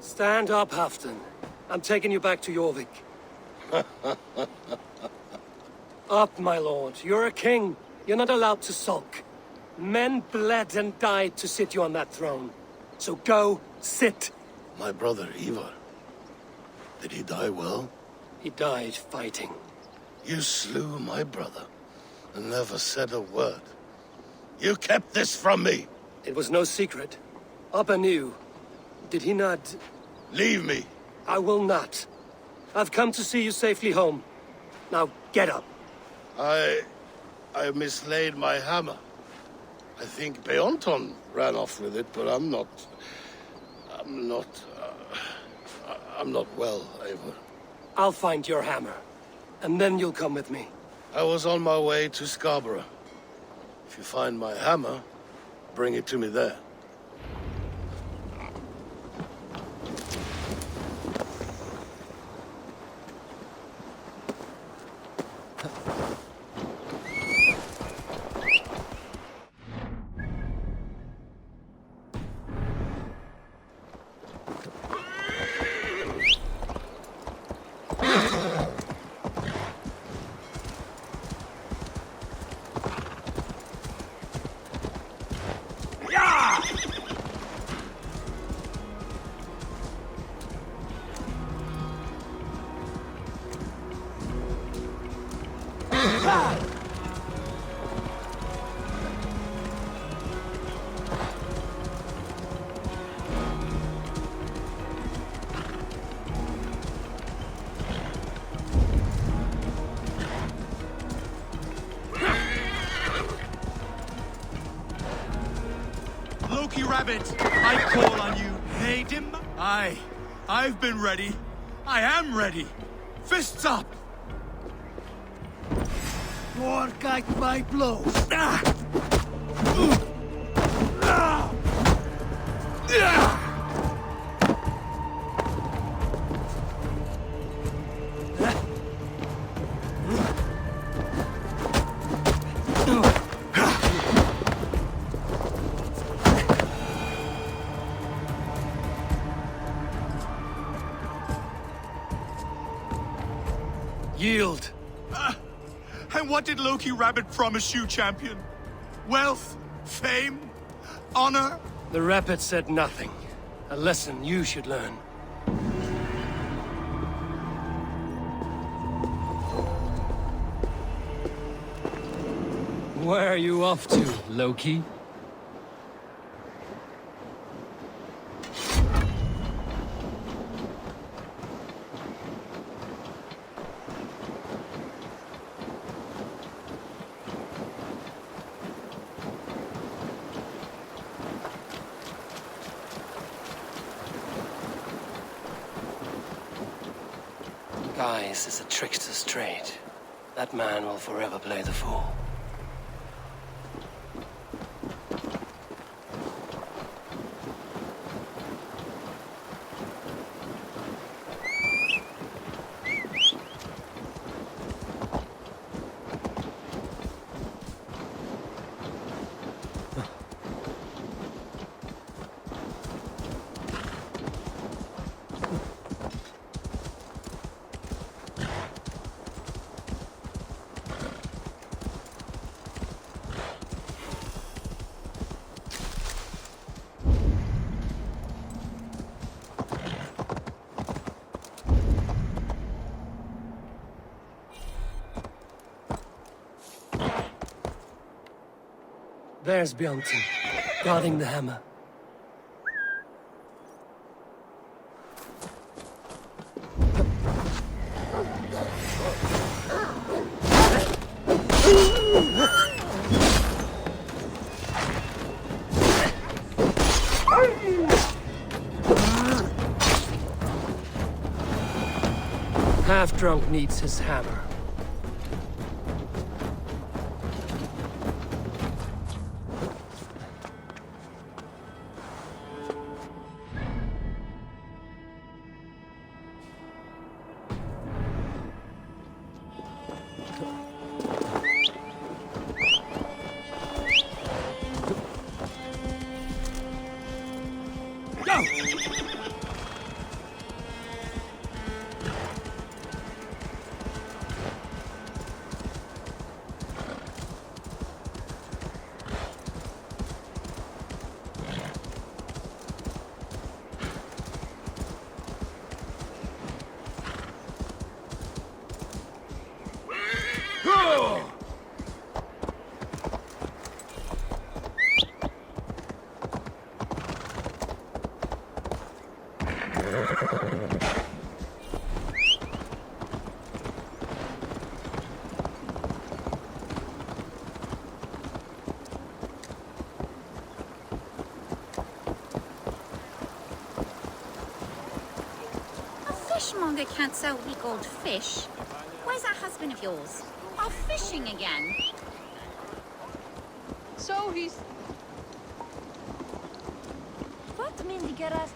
Stand up, Halfton. I'm taking you back to Jorvik. Up, my lord. You're a king. You're not allowed to sulk. Men bled and died to sit you on that throne. So go, sit. My brother, Eivor. Did he die well? He died fighting. You slew my brother, and never said a word. You kept this from me! It was no secret. Abba knew. Did he not... Leave me! I will not. I've come to see you safely home. Now, get up. I mislaid my hammer. I think Beonton ran off with it, but I'm not well, Eivor. I'll find your hammer, and then you'll come with me. I was on my way to Scarborough. If you find my hammer, bring it to me there. Loki Rabbit, I call on you. Need him? I've been ready. I am ready. Fists up! More guide my blows. Yield. And what did Loki Rabbit promise you, champion? Wealth? Fame? Honor? The Rabbit said nothing. A lesson you should learn. Where are you off to, Loki? Guise is a trickster's trade. That man will forever play the fool. There's Bjornson, guarding the hammer. Half-drunk needs his hammer. Fishmonger can't sell weak old fish. Where's that husband of yours? Off fishing again. So he's... Wat min gerast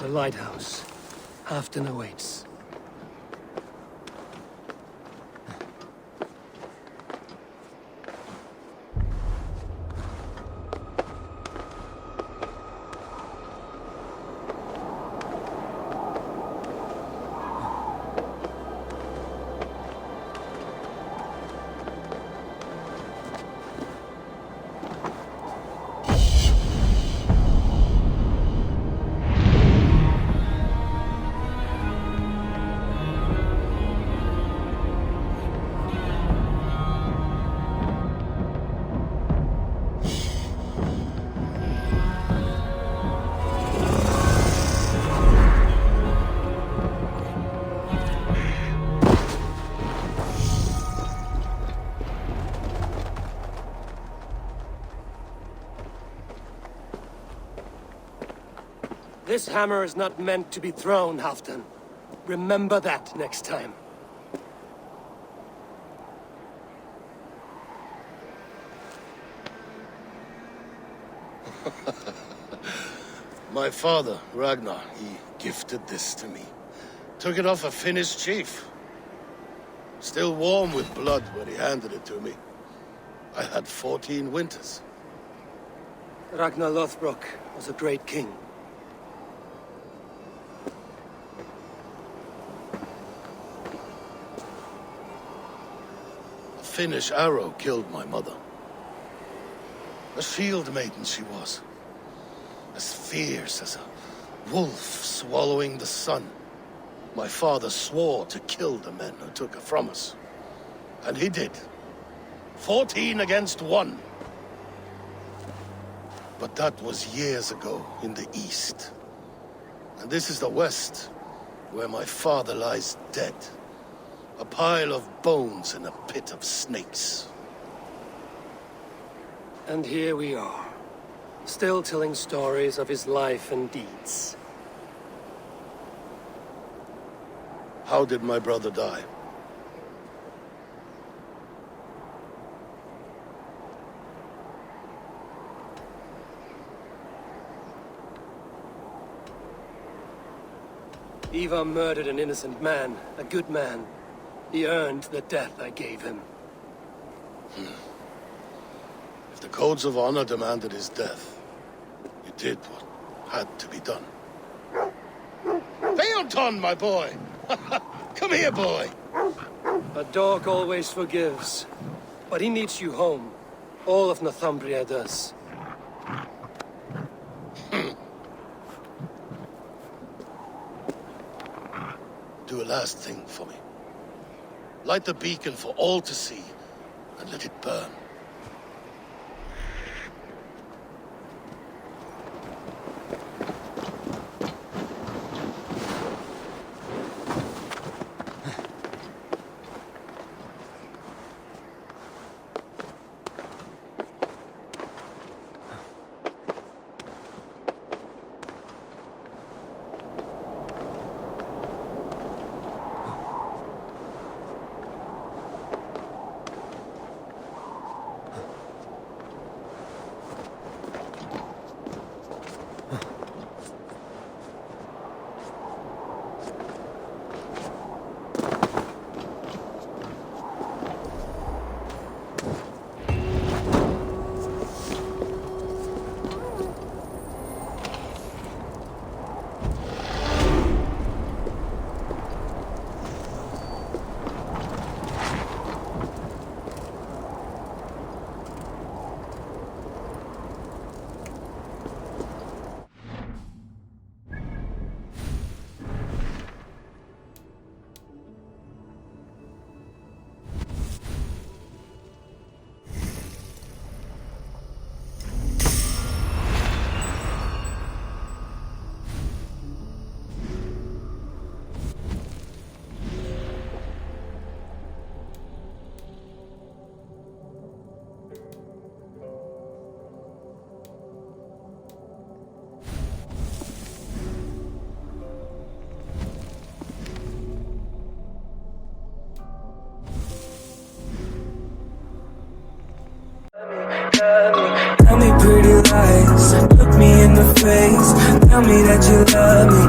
The lighthouse. Halfton awaits. This hammer is not meant to be thrown, Halfton. Remember that next time. My father, Ragnar, he gifted this to me. Took it off a Finnish chief. Still warm with blood when he handed it to me. I had 14 winters. Ragnar Lothbrok was a great king. A Finnish arrow killed my mother. A shield maiden she was. As fierce as a wolf swallowing the sun. My father swore to kill the men who took her from us. And he did. 14 against 1. But that was years ago in the east. And this is the west, where my father lies dead. A pile of bones in a pit of snakes. And here we are, still telling stories of his life and deeds. How did my brother die? Eivor murdered an innocent man, a good man. He earned the death I gave him. If the codes of honor demanded his death, you did what had to be done. Beonton, my boy! Come here, boy! A dog always forgives. But he needs you home. All of Northumbria does. Do a last thing for me. Light the beacon for all to see, and let it burn. pretty lies. Look me in the face, tell me that you love me.